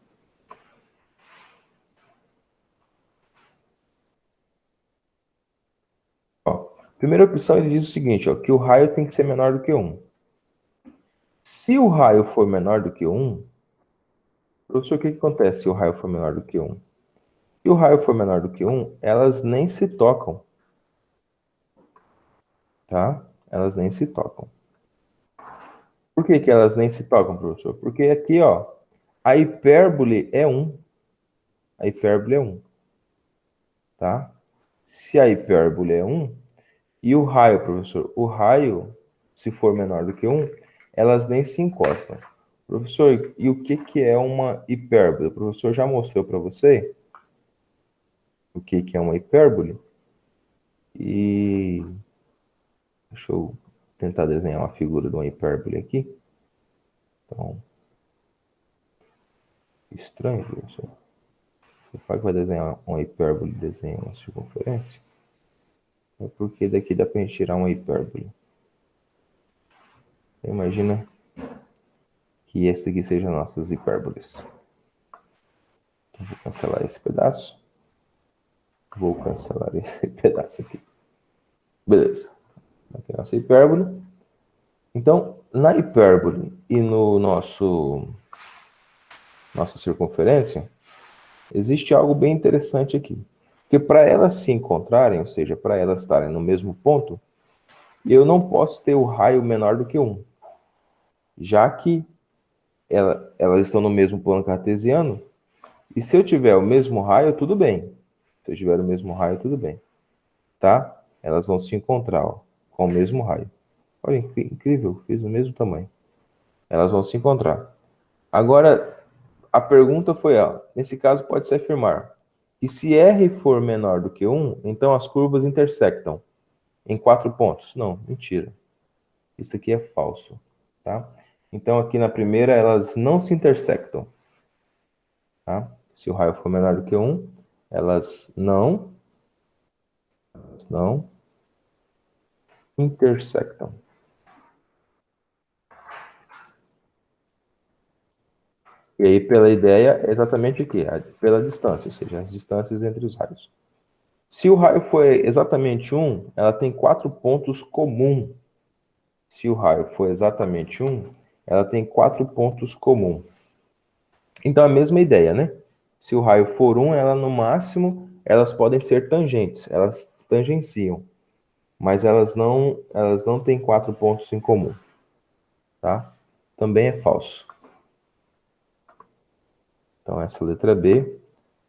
Ó, primeira opção ele diz o seguinte, ó, que o raio tem que ser menor do que 1. Se o raio for menor do que 1, professor, o que acontece se o raio for menor do que 1? Se o raio for menor do que 1, elas nem se tocam. Tá? Elas nem se tocam. Por que elas nem se tocam, professor? Porque aqui, ó, a hipérbole é 1. A hipérbole é 1. Tá? Se a hipérbole é 1, e o raio, professor? O raio, se for menor do que 1, elas nem se encostam. Professor, e o que é uma hipérbole? O professor já mostrou para você o que é uma hipérbole. E deixa eu tentar desenhar uma figura de uma hipérbole aqui. Então, estranho, professor. Você fala que vai desenhar uma hipérbole, desenha uma circunferência. É porque daqui dá para gente tirar uma hipérbole. Então, imagina que esse aqui seja nossas hipérboles. Então, vou cancelar esse pedaço. Vou cancelar esse pedaço aqui. Beleza. Aqui é a nossa hipérbole. Então, na hipérbole e no nossa circunferência, existe algo bem interessante aqui. Porque para elas se encontrarem, ou seja, para elas estarem no mesmo ponto, eu não posso ter o raio menor do que 1. Já que elas estão no mesmo plano cartesiano, e se eu tiver o mesmo raio, tudo bem. Se eu tiver o mesmo raio, tudo bem. Tá? Elas vão se encontrar ó, com o mesmo raio. Olha, incrível, fiz o mesmo tamanho. Elas vão se encontrar. Agora, a pergunta foi, ó, nesse caso pode-se afirmar que se R for menor do que 1, então as curvas intersectam em 4 pontos. Não, mentira. Isso aqui é falso. Tá? Então, aqui na primeira, elas não se intersectam. Tá? Se o raio for menor do que 1, elas não intersectam. E aí, pela ideia, é exatamente o quê? Pela distância, ou seja, as distâncias entre os raios. Se o raio for exatamente 1, ela tem 4 pontos comuns. Se o raio for exatamente 1, ela tem 4 pontos comuns. Então, a mesma ideia, né? Se o raio for 1, ela no máximo, elas podem ser tangentes, elas tangenciam. Mas elas não têm 4 pontos em comum. Tá? Também é falso. Então, essa letra B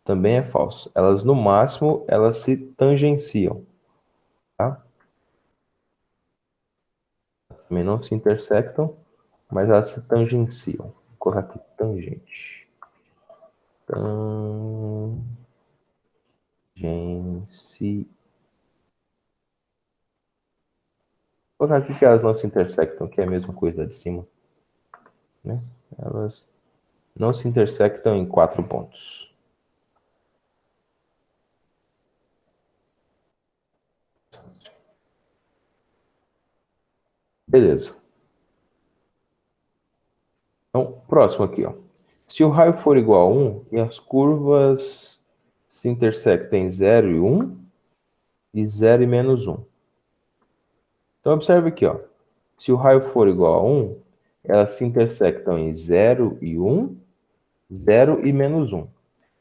também é falso. Elas, no máximo, elas se tangenciam. Tá? Também não se intersectam, mas elas se tangenciam. Vou colocar aqui, tangente. Tangência. Vou colocar aqui que elas não se intersectam, que é a mesma coisa da de cima. Né? Elas não se intersectam em 4 pontos. Beleza. Então, próximo aqui, ó. Se o raio for igual a 1 e as curvas se intersectem 0 e 1, e 0 e menos 1. Então, observe aqui, ó. Se o raio for igual a 1, elas se intersectam em 0 e 1, 0 e menos 1.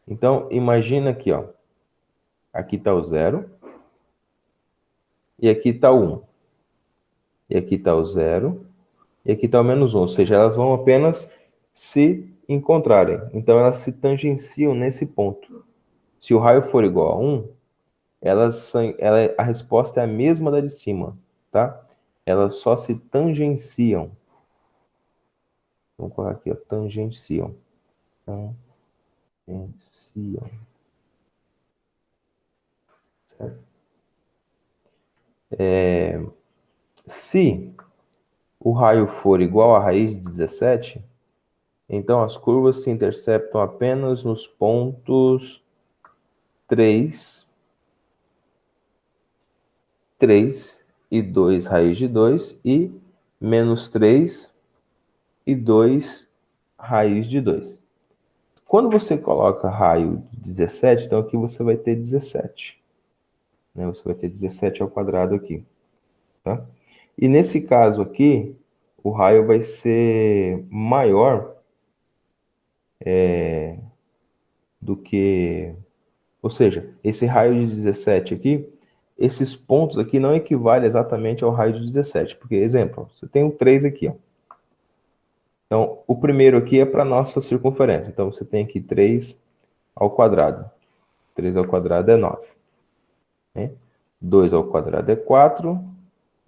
Então, imagina aqui, ó. Aqui está o 0. E aqui está o 1. E aqui está o 0. E aqui está o menos 1. Ou seja, elas vão apenas se encontrarem. Então, elas se tangenciam nesse ponto. Se o raio for igual a 1, a resposta é a mesma da de cima, tá? Elas só se tangenciam. Vamos colocar aqui, ó, tangenciam. Tangenciam. Certo? Se o raio for igual à raiz de 17, então as curvas se interceptam apenas nos pontos 3 e 2 raiz de 2 e menos 3 e 2 raiz de 2. Quando você coloca raio de 17, então aqui você vai ter 17. Né? Você vai ter 17 ao quadrado aqui. Tá? E nesse caso aqui, o raio vai ser maior do que... Ou seja, esse raio de 17 aqui, esses pontos aqui não equivalem exatamente ao raio de 17. Porque, exemplo, você tem um 3 aqui, ó. Então, o primeiro aqui é para a nossa circunferência. Então, você tem aqui 3 ao quadrado. 3 ao quadrado é 9. Né? 2 ao quadrado é 4.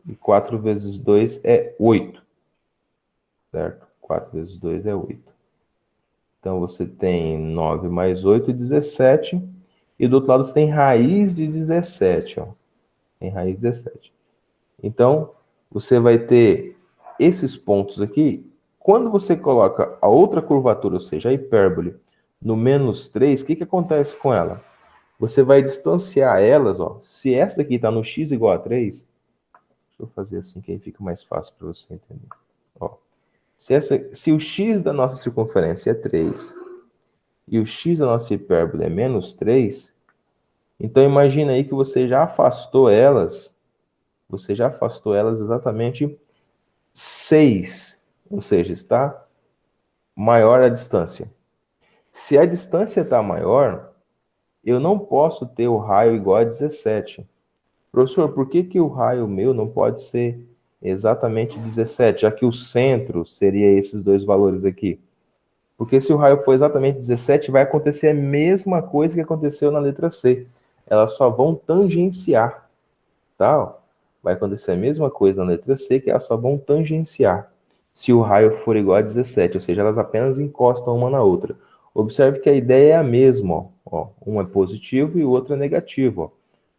E 4 vezes 2 é 8. Certo? 4 vezes 2 é 8. Então, você tem 9 mais 8, 17. E do outro lado, você tem raiz de 17. Ó. Tem raiz de 17. Então, você vai ter esses pontos aqui. Quando você coloca a outra curvatura, ou seja, a hipérbole, no menos 3, o que acontece com ela? Você vai distanciar elas, ó. Se essa daqui está no x igual a 3, deixa eu fazer assim que aí fica mais fácil para você entender. Ó, se o x da nossa circunferência é 3 e o x da nossa hipérbole é menos 3, então imagina aí que você já afastou elas exatamente 6. Ou seja, está maior a distância. Se a distância está maior, eu não posso ter o raio igual a 17. Professor, por que o raio meu não pode ser exatamente 17, já que o centro seria esses dois valores aqui? Porque se o raio for exatamente 17, vai acontecer a mesma coisa que aconteceu na letra C. Elas só vão tangenciar, tá? Vai acontecer a mesma coisa na letra C, que elas só vão tangenciar. Se o raio for igual a 17, ou seja, elas apenas encostam uma na outra. Observe que a ideia é a mesma, ó. Um é positivo e o outro é negativo, ó.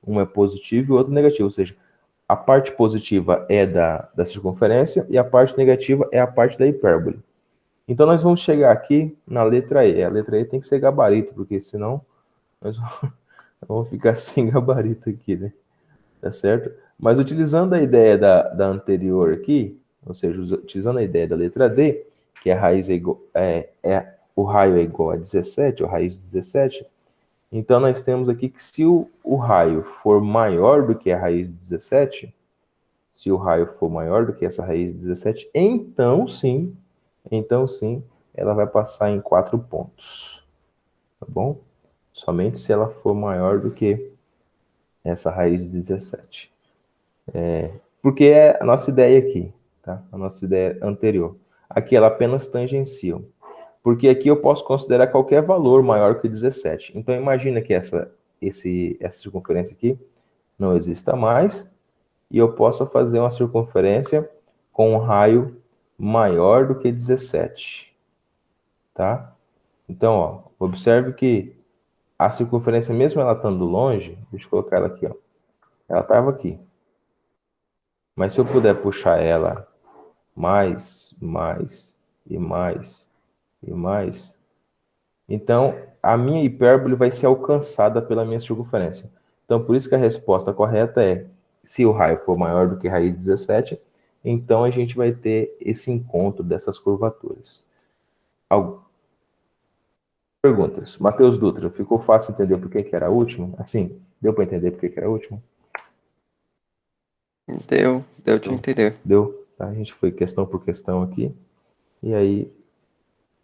Um é positivo e o outro é negativo, ou seja, a parte positiva é da circunferência e a parte negativa é a parte da hipérbole. Então, nós vamos chegar aqui na letra E. A letra E tem que ser gabarito, porque senão nós vamos ficar sem gabarito aqui, né? Tá certo? Mas utilizando a ideia da anterior aqui, ou seja, utilizando a ideia da letra D, que a raiz o raio é igual a 17, ou raiz de 17, então nós temos aqui que se o raio for maior do que a raiz de 17, se o raio for maior do que essa raiz de 17, então sim, ela vai passar em 4 pontos. Tá bom? Somente se ela for maior do que essa raiz de 17. Porque é a nossa ideia aqui, tá? A nossa ideia anterior. Aqui ela apenas tangencia. Porque aqui eu posso considerar qualquer valor maior que 17. Então imagina que essa circunferência aqui não exista mais e eu possa fazer uma circunferência com um raio maior do que 17. Tá? Então, ó, observe que a circunferência, mesmo ela estando longe, deixa eu colocar ela aqui, ó. Ela estava aqui. Mas se eu puder puxar ela mais, e mais, então a minha hipérbole vai ser alcançada pela minha circunferência. Então, por isso que a resposta correta é, se o raio for maior do que raiz de 17, então a gente vai ter esse encontro dessas curvaturas. Perguntas. Matheus Dutra, ficou fácil entender por que era a última? Assim, deu para entender por que era a última? Deu de entender. Deu. Tá? A gente foi questão por questão aqui. E aí,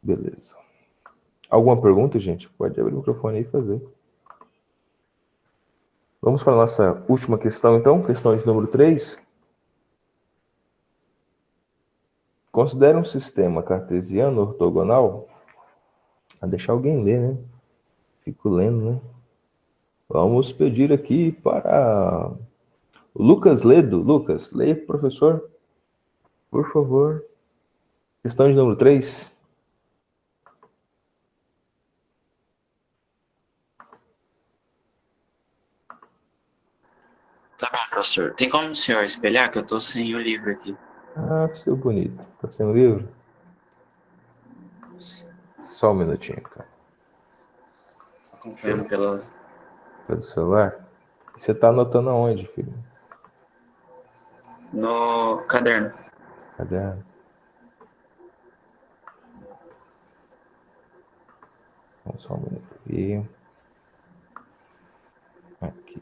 beleza. Alguma pergunta, gente? Pode abrir o microfone aí e fazer. Vamos para a nossa última questão, então. Questão de número 3. Considera um sistema cartesiano ortogonal. A deixar alguém ler, né? Fico lendo, né? Vamos pedir aqui para o Lucas Ledo. Lucas, leia, professor. Por favor. Questão de número 3. Tá bom, professor. Tem como o senhor espelhar que eu tô sem o livro aqui? Ah, seu bonito. Tá sem o livro? Só um minutinho, cara. Acompanhando pela... Pelo celular. Você tá anotando aonde, filho? no caderno. Caderno. Vamos só um minuto aqui. Aqui.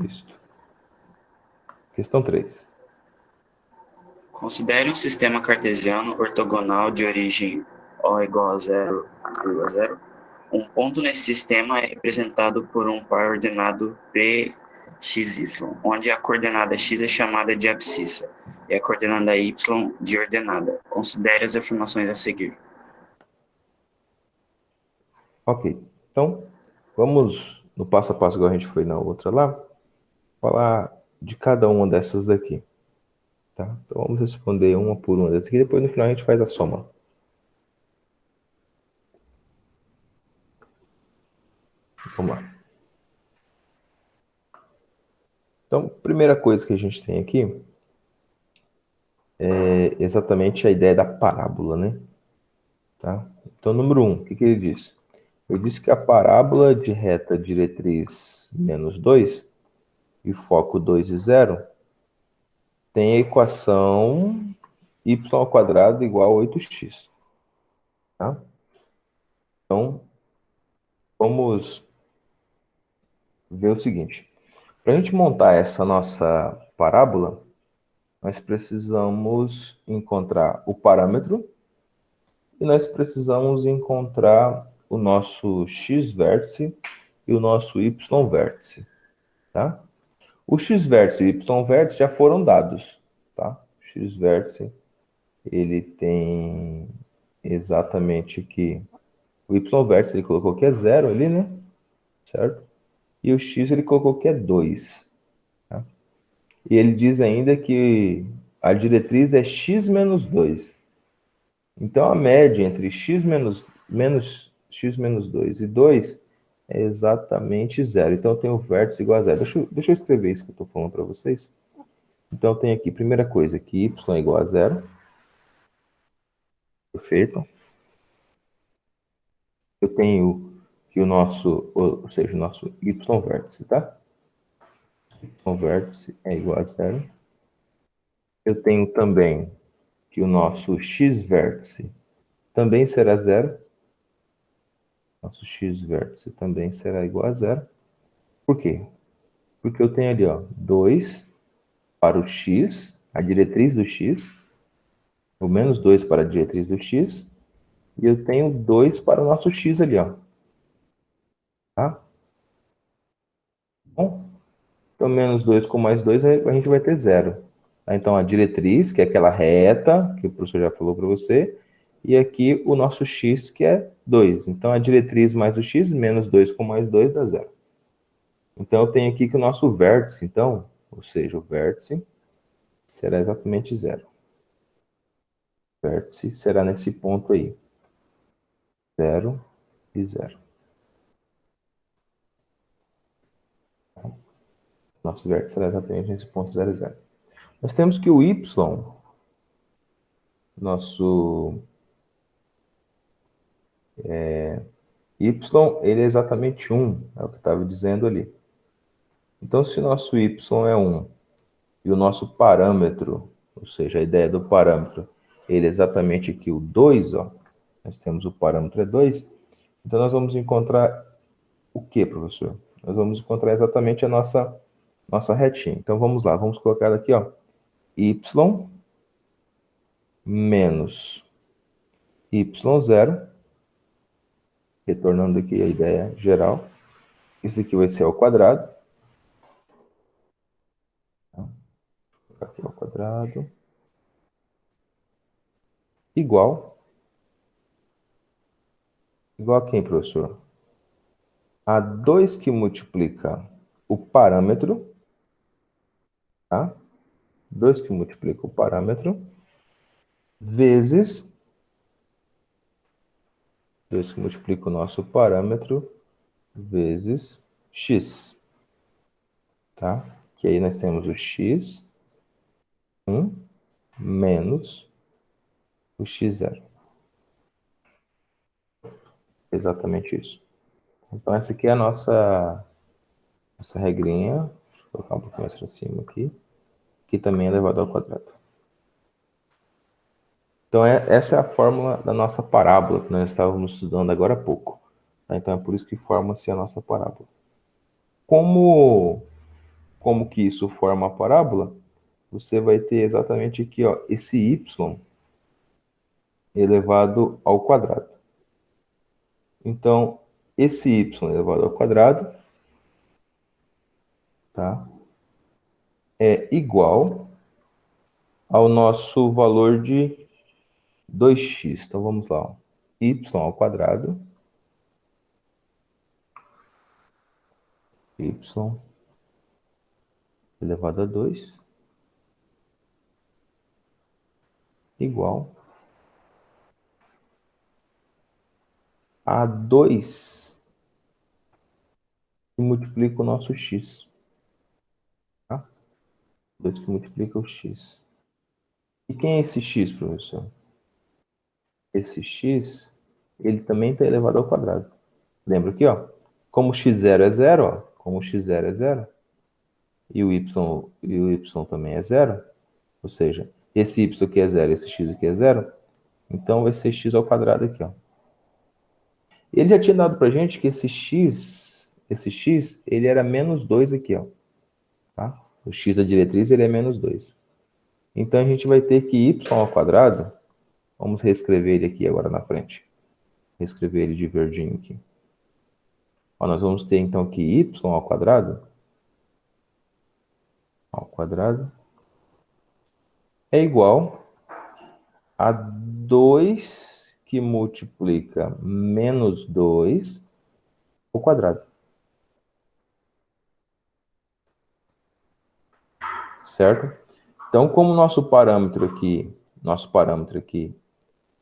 Isto. Questão 3. Considere um sistema cartesiano ortogonal de origem O igual a 0,0. Um ponto nesse sistema é representado por um par ordenado PXY, onde a coordenada x é chamada de abscissa e a coordenada y de ordenada. Considere as afirmações a seguir. Ok. Então, vamos no passo a passo igual a gente foi na outra lá, falar de cada uma dessas daqui. Tá? Então, vamos responder uma por uma dessas aqui, depois no final a gente faz a soma. Vamos lá. Então, primeira coisa que a gente tem aqui é exatamente a ideia da parábola, né? Tá? Então, número 1, o que ele diz? Ele disse que a parábola de reta diretriz menos 2 e foco 2 e 0 tem a equação y ao quadrado igual a 8x. Tá? Então, vamos ver o seguinte. Para a gente montar essa nossa parábola, nós precisamos encontrar o parâmetro e nós precisamos encontrar o nosso x-vértice e o nosso y-vértice. Tá? O x-vértice e o y-vértice já foram dados. Tá? O x-vértice ele tem exatamente que o y-vértice ele colocou que é 0 ali, né? Certo? E o x ele colocou que é 2. Tá? E ele diz ainda que a diretriz é x menos 2. Então a média entre x menos 2 e 2 é exatamente 0. Então eu tenho o vértice igual a 0. Deixa eu escrever isso que eu estou falando para vocês. Então eu tenho aqui, primeira coisa, que y é igual a 0. Perfeito. Eu tenho que o nosso, ou seja, o nosso y-vértice, tá? Y-vértice é igual a 0. Eu tenho também que o nosso x-vértice também será 0. Nosso x-vértice também será igual a 0. Por quê? Porque eu tenho ali, ó, 2 para o x, a diretriz do x, o menos 2 para a diretriz do x, e eu tenho 2 para o nosso x ali, ó. Tá? Bom, então, menos 2 com mais 2, a gente vai ter 0. Então, a diretriz, que é aquela reta, que o professor já falou para você, e aqui o nosso x, que é 2. Então, a diretriz mais o x, menos 2 com mais 2 dá 0. Então, eu tenho aqui que o nosso vértice, então, ou seja, o vértice será exatamente 0. O vértice será nesse ponto aí. 0 e 0. Nosso vértice será exatamente nesse ponto 0 e 0. Nós temos que o y, nosso y, ele é exatamente 1, é o que eu estava dizendo ali. Então, se nosso y é 1 e o nosso parâmetro, ou seja, a ideia do parâmetro, ele é exatamente aqui o 2, ó. Nós temos o parâmetro é 2. Então, nós vamos encontrar o que, professor? Nós vamos encontrar exatamente a nossa retinha. Então, vamos lá. Vamos colocar aqui, ó, y menos y0, retornando aqui a ideia geral. Isso aqui vai ser ao quadrado. Aqui ao quadrado. Igual a quem, professor? A 2 que multiplica o parâmetro, tá? 2 que multiplica o parâmetro, vezes 2 que multiplica o nosso parâmetro, vezes x, tá? Que aí nós temos o x, 1, menos o x0. Exatamente isso. Então, essa aqui é a nossa regrinha. Deixa eu colocar um pouquinho mais para cima aqui. Que também é elevado ao quadrado. Então, essa é a fórmula da nossa parábola que nós estávamos estudando agora há pouco. Tá? Então, é por isso que forma-se a nossa parábola. Como que isso forma a parábola? Você vai ter exatamente aqui, ó, esse y elevado ao quadrado. Então, esse y elevado ao quadrado, tá, é igual ao nosso valor de 2x. Então, vamos lá. Ó. Y ao quadrado. Y elevado a 2. Igual a 2 que multiplica o nosso x. Tá? 2 que multiplica o x. E quem é esse x, professor? Esse x, ele também está elevado ao quadrado. Lembra aqui, ó? Como x0 é 0, ó. Como x0 é 0, e o y também é 0, ou seja, esse y aqui é 0, esse x aqui é 0, então vai ser x ao quadrado aqui, ó. Ele já tinha dado pra gente que esse x, ele era menos 2 aqui, ó. Tá? O x da diretriz, ele é menos 2. Então, a gente vai ter que y ao quadrado, vamos reescrever ele aqui agora na frente. Reescrever ele de verdinho aqui. Ó, nós vamos ter, então, que y ao quadrado é igual a 2 que multiplica menos 2 ao quadrado. Certo? Então, como nosso parâmetro aqui,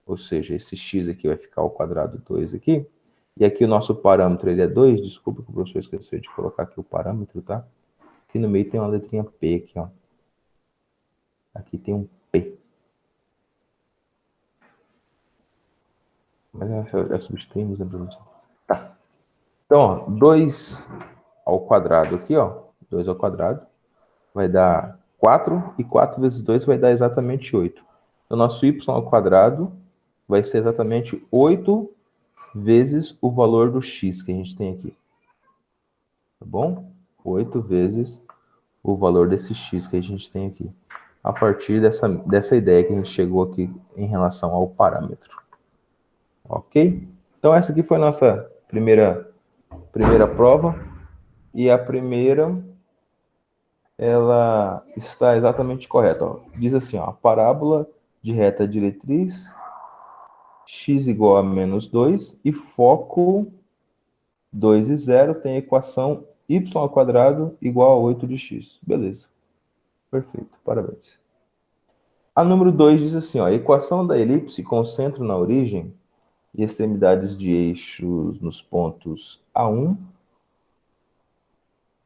ou seja, esse x aqui vai ficar ao quadrado 2 aqui, e aqui o nosso parâmetro ele é 2, desculpa que o professor esqueceu de colocar aqui o parâmetro, tá? Aqui no meio tem uma letrinha P aqui, ó. Aqui tem um P. Mas já substituímos, né, professor? Tá. Então, ó, 2 ao quadrado aqui, ó. 2 ao quadrado vai dar 4, e 4 vezes 2 vai dar exatamente 8. Então, nosso y ao quadrado vai ser exatamente 8 vezes o valor do x que a gente tem aqui. Tá bom? 8 vezes o valor desse x que a gente tem aqui. A partir dessa ideia que a gente chegou aqui em relação ao parâmetro. Ok? Então, essa aqui foi a nossa primeira prova. E a primeira, ela está exatamente correta. Ó. Diz assim, ó, a parábola de reta diretriz, x igual a menos 2, e foco 2 e 0 tem a equação y ao quadrado igual a 8 de x. Beleza. Perfeito, parabéns. A número 2 diz assim, ó, a equação da elipse com centro na origem e extremidades de eixos nos pontos A1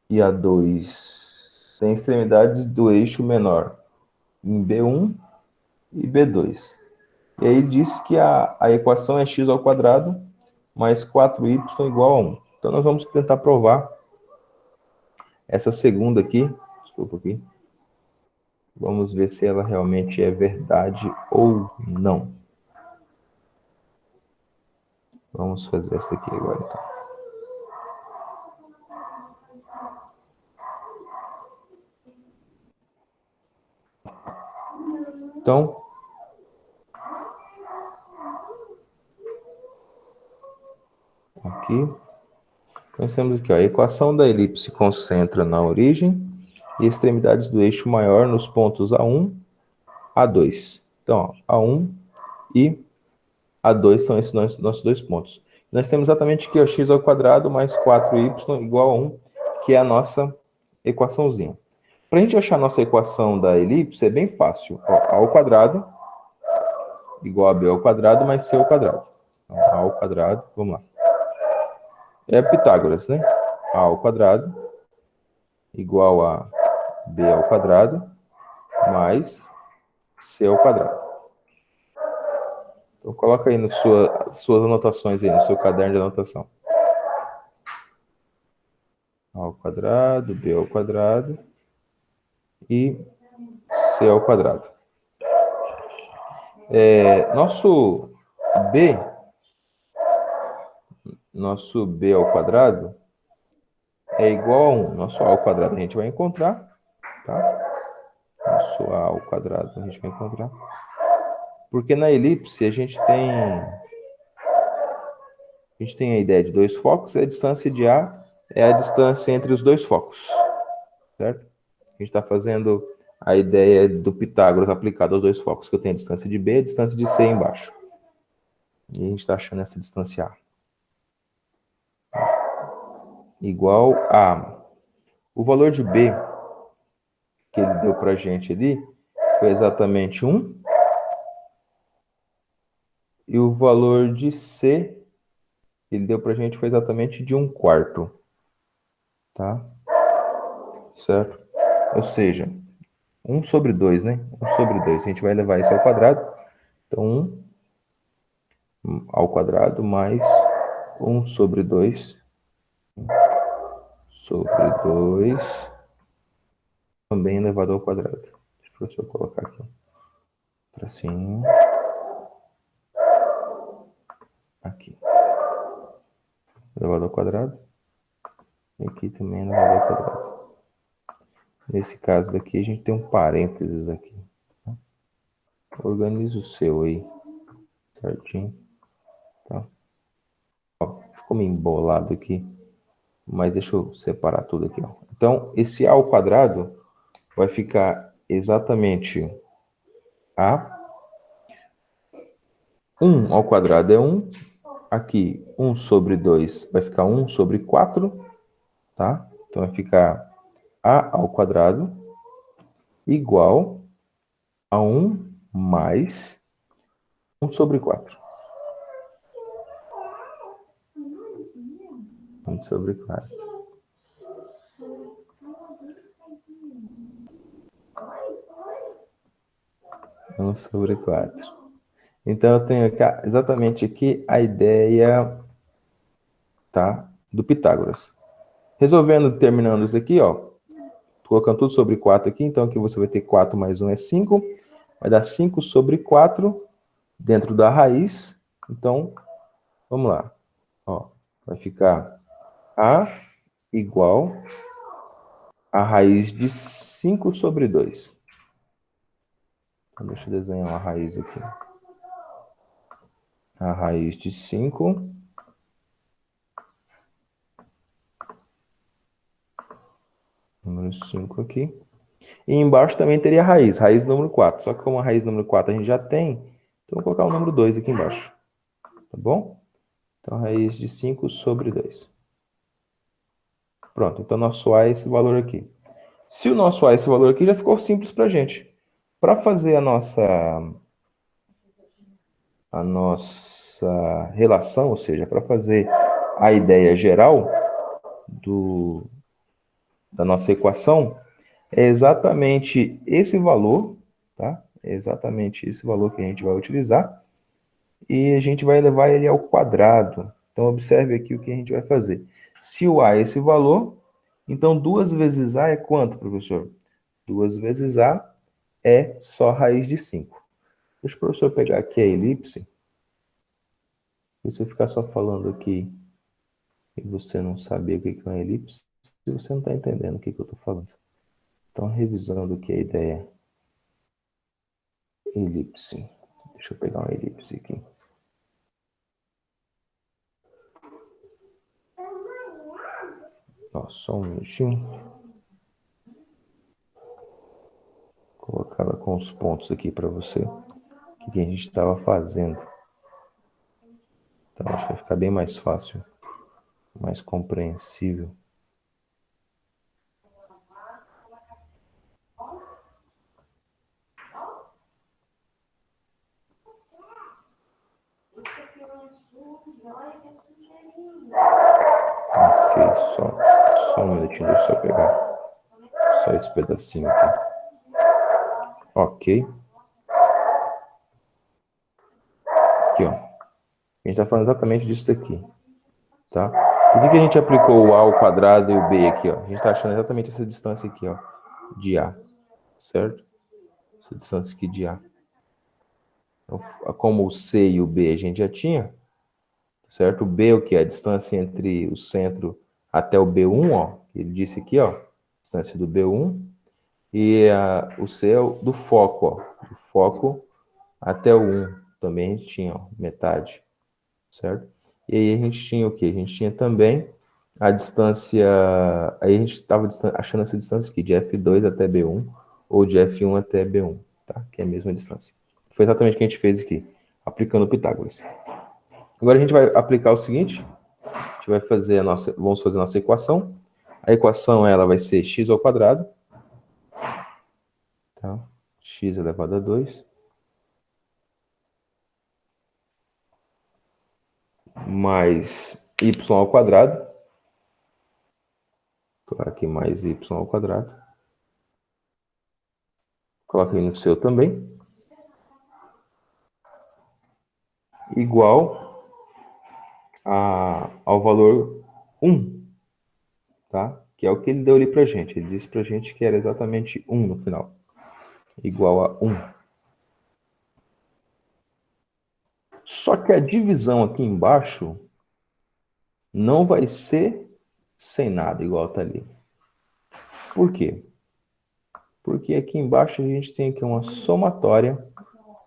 e A2 tem extremidades do eixo menor em B1 e B2. E aí diz que a equação é x ao quadrado mais 4y igual a 1. Então, nós vamos tentar provar Essa segunda aqui, desculpa aqui, vamos ver se ela realmente é verdade ou não. Vamos fazer essa aqui agora, então. Então, aqui, nós temos aqui, ó, a equação da elipse concentra na origem e extremidades do eixo maior nos pontos A1, A2. Então, ó, A1 e A2 são esses nossos dois pontos. Nós temos exatamente aqui, ó, x ao quadrado mais 4y igual a 1, que é a nossa equaçãozinha. Para a gente achar a nossa equação da elipse, é bem fácil. Ó, a ao quadrado igual a b ao quadrado mais c ao quadrado. Então, a ao quadrado, vamos lá. É Pitágoras, né? A ao quadrado igual a b ao quadrado mais c ao quadrado. Então, coloca aí nas suas anotações aí, no seu caderno de anotação. A ao quadrado, b ao quadrado e c ao quadrado. Nosso b ao quadrado é igual a 1. Nosso a ao quadrado a gente vai encontrar, tá? Nosso a ao quadrado a gente vai encontrar. Porque na elipse a gente tem a ideia de dois focos, e a distância de A é a distância entre os dois focos, certo? A gente está fazendo a ideia do Pitágoras aplicado aos dois focos, que eu tenho a distância de B e a distância de C embaixo. E a gente está achando essa distância A. Igual a... O valor de B que ele deu para a gente ali foi exatamente 1. E o valor de C que ele deu para a gente foi exatamente de 1/4. Tá? Certo? Ou seja, 1 sobre 2, né? 1 sobre 2. A gente vai levar isso ao quadrado. Então, 1 ao quadrado mais 1 sobre 2 sobre 2 também elevado ao quadrado. Deixa eu colocar aqui. Tracinho. Aqui. Elevado ao quadrado. E aqui também elevado ao quadrado. Nesse caso daqui, a gente tem um parênteses aqui. Organiza o seu aí. Certinho. Tá? Ó, ficou meio embolado aqui. Mas deixa eu separar tudo aqui. Ó. Então, esse a ao quadrado vai ficar exatamente a. 1 ao quadrado é 1. Aqui, 1 sobre 2 vai ficar 1 sobre 4. Tá? Então, vai ficar a ao quadrado igual a 1 mais 1 sobre 4. 1 sobre 4. Um sobre 4. Então, eu tenho exatamente aqui a ideia, tá, do Pitágoras. Resolvendo, terminando isso aqui, ó, colocando tudo sobre 4 aqui, então aqui você vai ter 4 mais 1 é 5, vai dar 5 sobre 4 dentro da raiz. Então, vamos lá. Ó, vai ficar A igual a raiz de 5 sobre 2. Então, deixa eu desenhar uma raiz aqui. A raiz de 5 número 5 aqui. E embaixo também teria a raiz número 4. Só que como a raiz número 4 a gente já tem, então vou colocar o número 2 aqui embaixo. Tá bom? Então, raiz de 5 sobre 2. Pronto, então nosso A é esse valor aqui. Se o nosso A é esse valor aqui, já ficou simples para a gente. Para fazer a nossa relação, ou seja, para fazer a ideia geral da nossa equação, é exatamente esse valor, tá? É exatamente esse valor que a gente vai utilizar, e a gente vai levar ele ao quadrado. Então, observe aqui o que a gente vai fazer. Se o A é esse valor, Então, 2 vezes A é quanto, professor? 2 vezes A é só raiz de 5. Deixa o professor pegar aqui a elipse. Se você ficar só falando aqui e você não saber o que é uma elipse, você não está entendendo o que eu estou falando. Então, revisando aqui a ideia. Elipse. Deixa eu pegar uma elipse aqui. Ó, só um minutinho. Vou colocar ela com os pontos aqui para você. O que a gente estava fazendo. Então, acho que vai ficar bem mais fácil. Mais compreensível. Ok, só um minutinho, deixa eu só pegar só esse pedacinho aqui. Ok. Aqui, ó. A gente está falando exatamente disso daqui, tá? Por que a gente aplicou o A ao quadrado e o B aqui, ó? A gente está achando exatamente essa distância aqui, ó, de A, certo? Essa distância aqui de A. Então, como o C e o B a gente já tinha, certo? O B, o que é a distância entre o centro até o B1, ó. Ele disse aqui, ó, distância do B1. E o C é do foco, ó. Do foco até o 1. Também a gente tinha, ó, metade, certo? E aí a gente tinha o quê? A gente tinha também a distância... Aí a gente estava achando essa distância aqui, de F2 até B1, ou de F1 até B1, tá? Que é a mesma distância. Foi exatamente o que a gente fez aqui, aplicando o Pitágoras. Agora a gente vai aplicar o seguinte, a gente vai fazer vamos fazer a nossa equação. A equação, ela vai ser x ao quadrado, tá? X elevado a 2, mais y ao quadrado, colocar aqui mais y ao quadrado, coloca aí no seu também, igual ao valor 1, tá? Que é o que ele deu ali pra gente. Ele disse pra gente que era exatamente 1 no final. Igual a 1. Só que a divisão aqui embaixo não vai ser sem nada, igual tá ali. Por quê? Porque aqui embaixo a gente tem aqui uma somatória,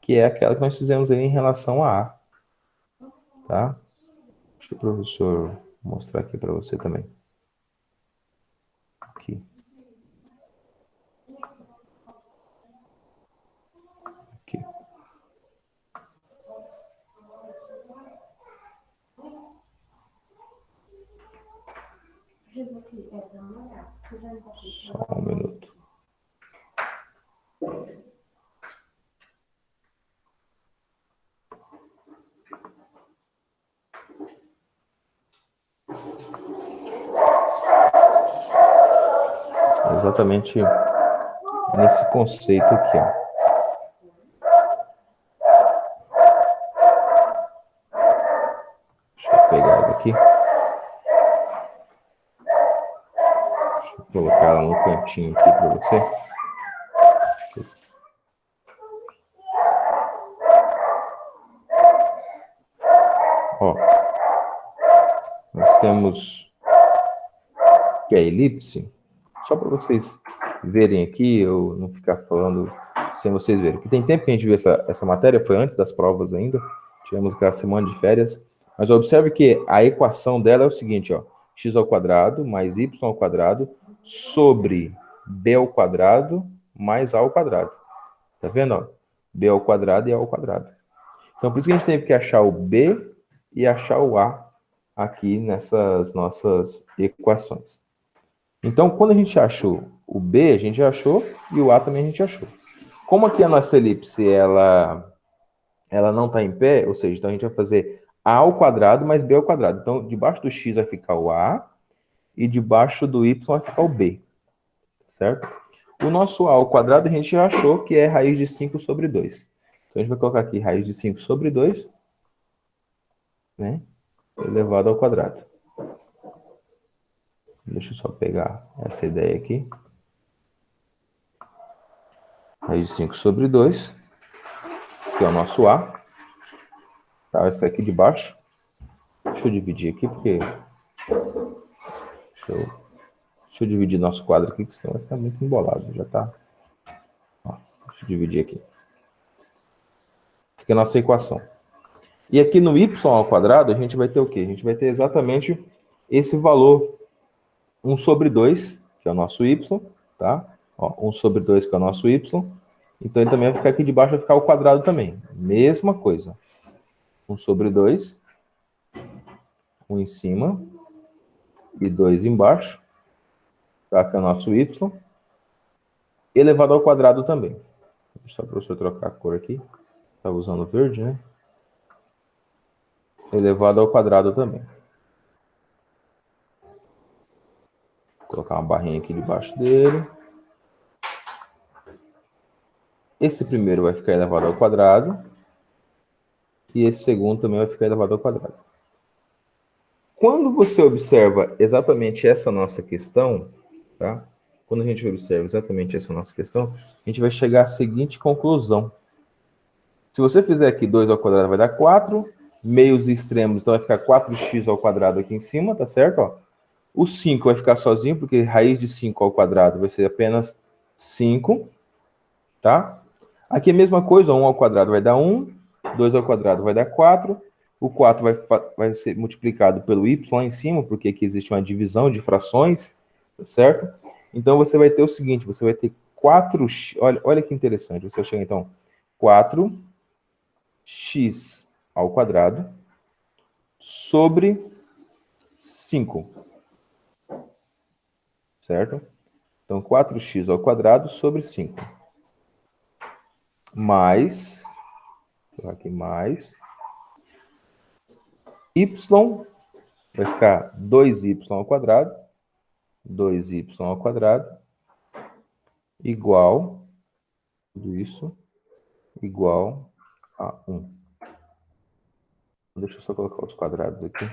que é aquela que nós fizemos aí em relação a A. Tá? Deixa o professor mostrar aqui para você também. Aqui. Aqui. Só um minuto. Exatamente nesse conceito aqui, ó. Deixa eu pegar ela aqui. Deixa eu colocar ela no cantinho aqui para você. Ó, nós temos que a elipse, só para vocês verem aqui, eu não ficar falando sem vocês verem. Porque tem tempo que a gente viu essa matéria, foi antes das provas ainda, tivemos aquela semana de férias, mas observe que a equação dela é o seguinte, ó, x ao quadrado mais y ao quadrado sobre b ao quadrado mais a ao quadrado. Tá vendo, ó? B ao quadrado e a ao quadrado. Então, por isso que a gente teve que achar o b e achar o a aqui nessas nossas equações. Então, quando a gente achou o b, a gente já achou, e o a também a gente achou. Como aqui a nossa elipse, ela não está em pé, ou seja, então a gente vai fazer a ao quadrado mais b ao quadrado. Então, debaixo do x vai ficar o a, e debaixo do y vai ficar o b, certo? O nosso a ao quadrado a gente já achou que é raiz de 5 sobre 2. Então, a gente vai colocar aqui raiz de 5 sobre 2, né, elevado ao quadrado. Deixa eu só pegar essa ideia aqui. Raiz de 5 sobre 2, que é o nosso A. Tá, vai ficar aqui de baixo. Deixa eu dividir aqui, porque... Deixa eu dividir nosso quadro aqui, que senão vai ficar muito embolado. Já tá... Ó, deixa eu dividir aqui. Essa aqui é a nossa equação. E aqui no y ao quadrado, a gente vai ter o quê? A gente vai ter exatamente esse valor 1 sobre 2, que é o nosso y, tá? Ó, 1 sobre 2, que é o nosso y. Então, ele também vai ficar aqui de baixo, vai ficar o quadrado também. Mesma coisa. 1 sobre 2. 1 em cima. E 2 embaixo. Tá? Que é o nosso y. Elevado ao quadrado também. Só para o professor trocar a cor aqui. Estava usando verde, né? Elevado ao quadrado também. Vou colocar uma barrinha aqui debaixo dele. Esse primeiro vai ficar elevado ao quadrado. E esse segundo também vai ficar elevado ao quadrado. Quando você observa exatamente essa nossa questão, tá? Quando a gente observa exatamente essa nossa questão, a gente vai chegar à seguinte conclusão. Se você fizer aqui 2 ao quadrado, vai dar 4. Meios e extremos, então vai ficar 4x ao quadrado aqui em cima, tá certo? Ó. O 5 vai ficar sozinho, porque raiz de 5 ao quadrado vai ser apenas 5, tá? Aqui a mesma coisa, 1 ao quadrado vai dar 1, 2 ao quadrado vai dar 4, o 4 vai ser multiplicado pelo y lá em cima, porque aqui existe uma divisão de frações, tá certo? Então você vai ter o seguinte, você vai ter 4x, olha que interessante, você vai chegar então 4x ao quadrado sobre 5, certo? Então, 4x ao quadrado sobre 5. Mais, aqui mais, y vai ficar 2y ao quadrado, 2y ao quadrado, igual, tudo isso, igual a 1. Deixa eu só colocar os quadrados aqui.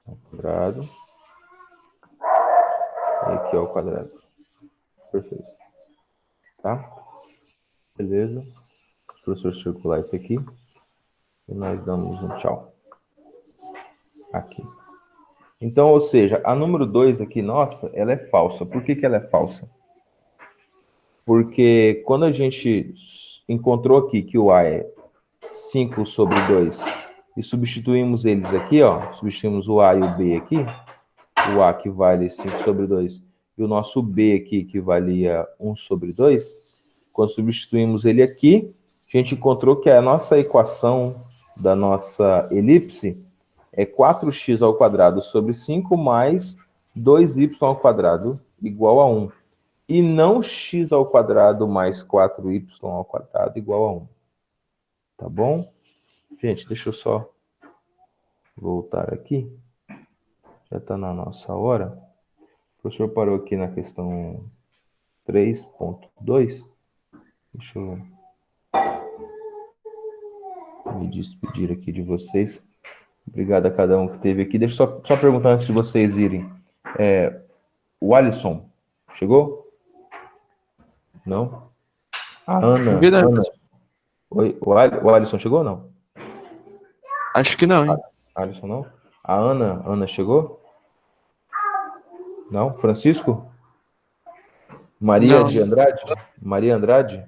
Ao quadrado. E aqui ao quadrado. Perfeito. Tá? Beleza. O professor circular isso aqui. E nós damos um tchau. Aqui. Então, ou seja, a número 2 aqui, nossa, ela é falsa. Por que que ela é falsa? Porque quando a gente encontrou aqui que o A é 5 sobre 2 e substituímos eles aqui, ó, substituímos o A e o B aqui, o A que vale 5 sobre 2 e o nosso B aqui que valia 1 sobre 2, quando substituímos ele aqui, a gente encontrou que a nossa equação da nossa elipse é 4x ao quadrado sobre 5 mais 2y ao quadrado igual a 1. E não x ao quadrado mais 4y ao quadrado igual a 1. Tá bom? Gente, deixa eu só voltar aqui. Já está na nossa hora. O professor parou aqui na questão 3.2. Deixa eu me despedir aqui de vocês. Obrigado a cada um que esteve aqui. Deixa eu só perguntar antes de vocês irem. O Alisson chegou? Não? A Ana. Oi, o Alisson chegou ou não? Acho que não, hein? Alisson não? A Ana chegou? Não? Francisco? Maria Não. de Andrade? Maria Andrade?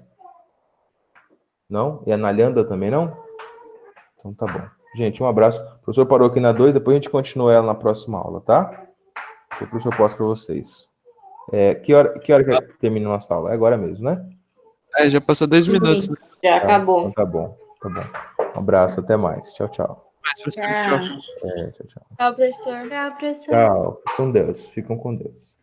Não? E a Nalhanda também não? Então tá bom. Gente, um abraço. O professor parou aqui na 2, depois a gente continua ela na próxima aula, tá? O professor posta para vocês. Que hora que termina a nossa aula? É agora mesmo, né? Já passou 2 minutos. Né? Já acabou. Então tá bom, tá bom. Um abraço, até mais. Tchau, tchau. Tchau. Tchau. Tchau, professor. Tchau, professor. Tchau. Com Deus. Ficam com Deus.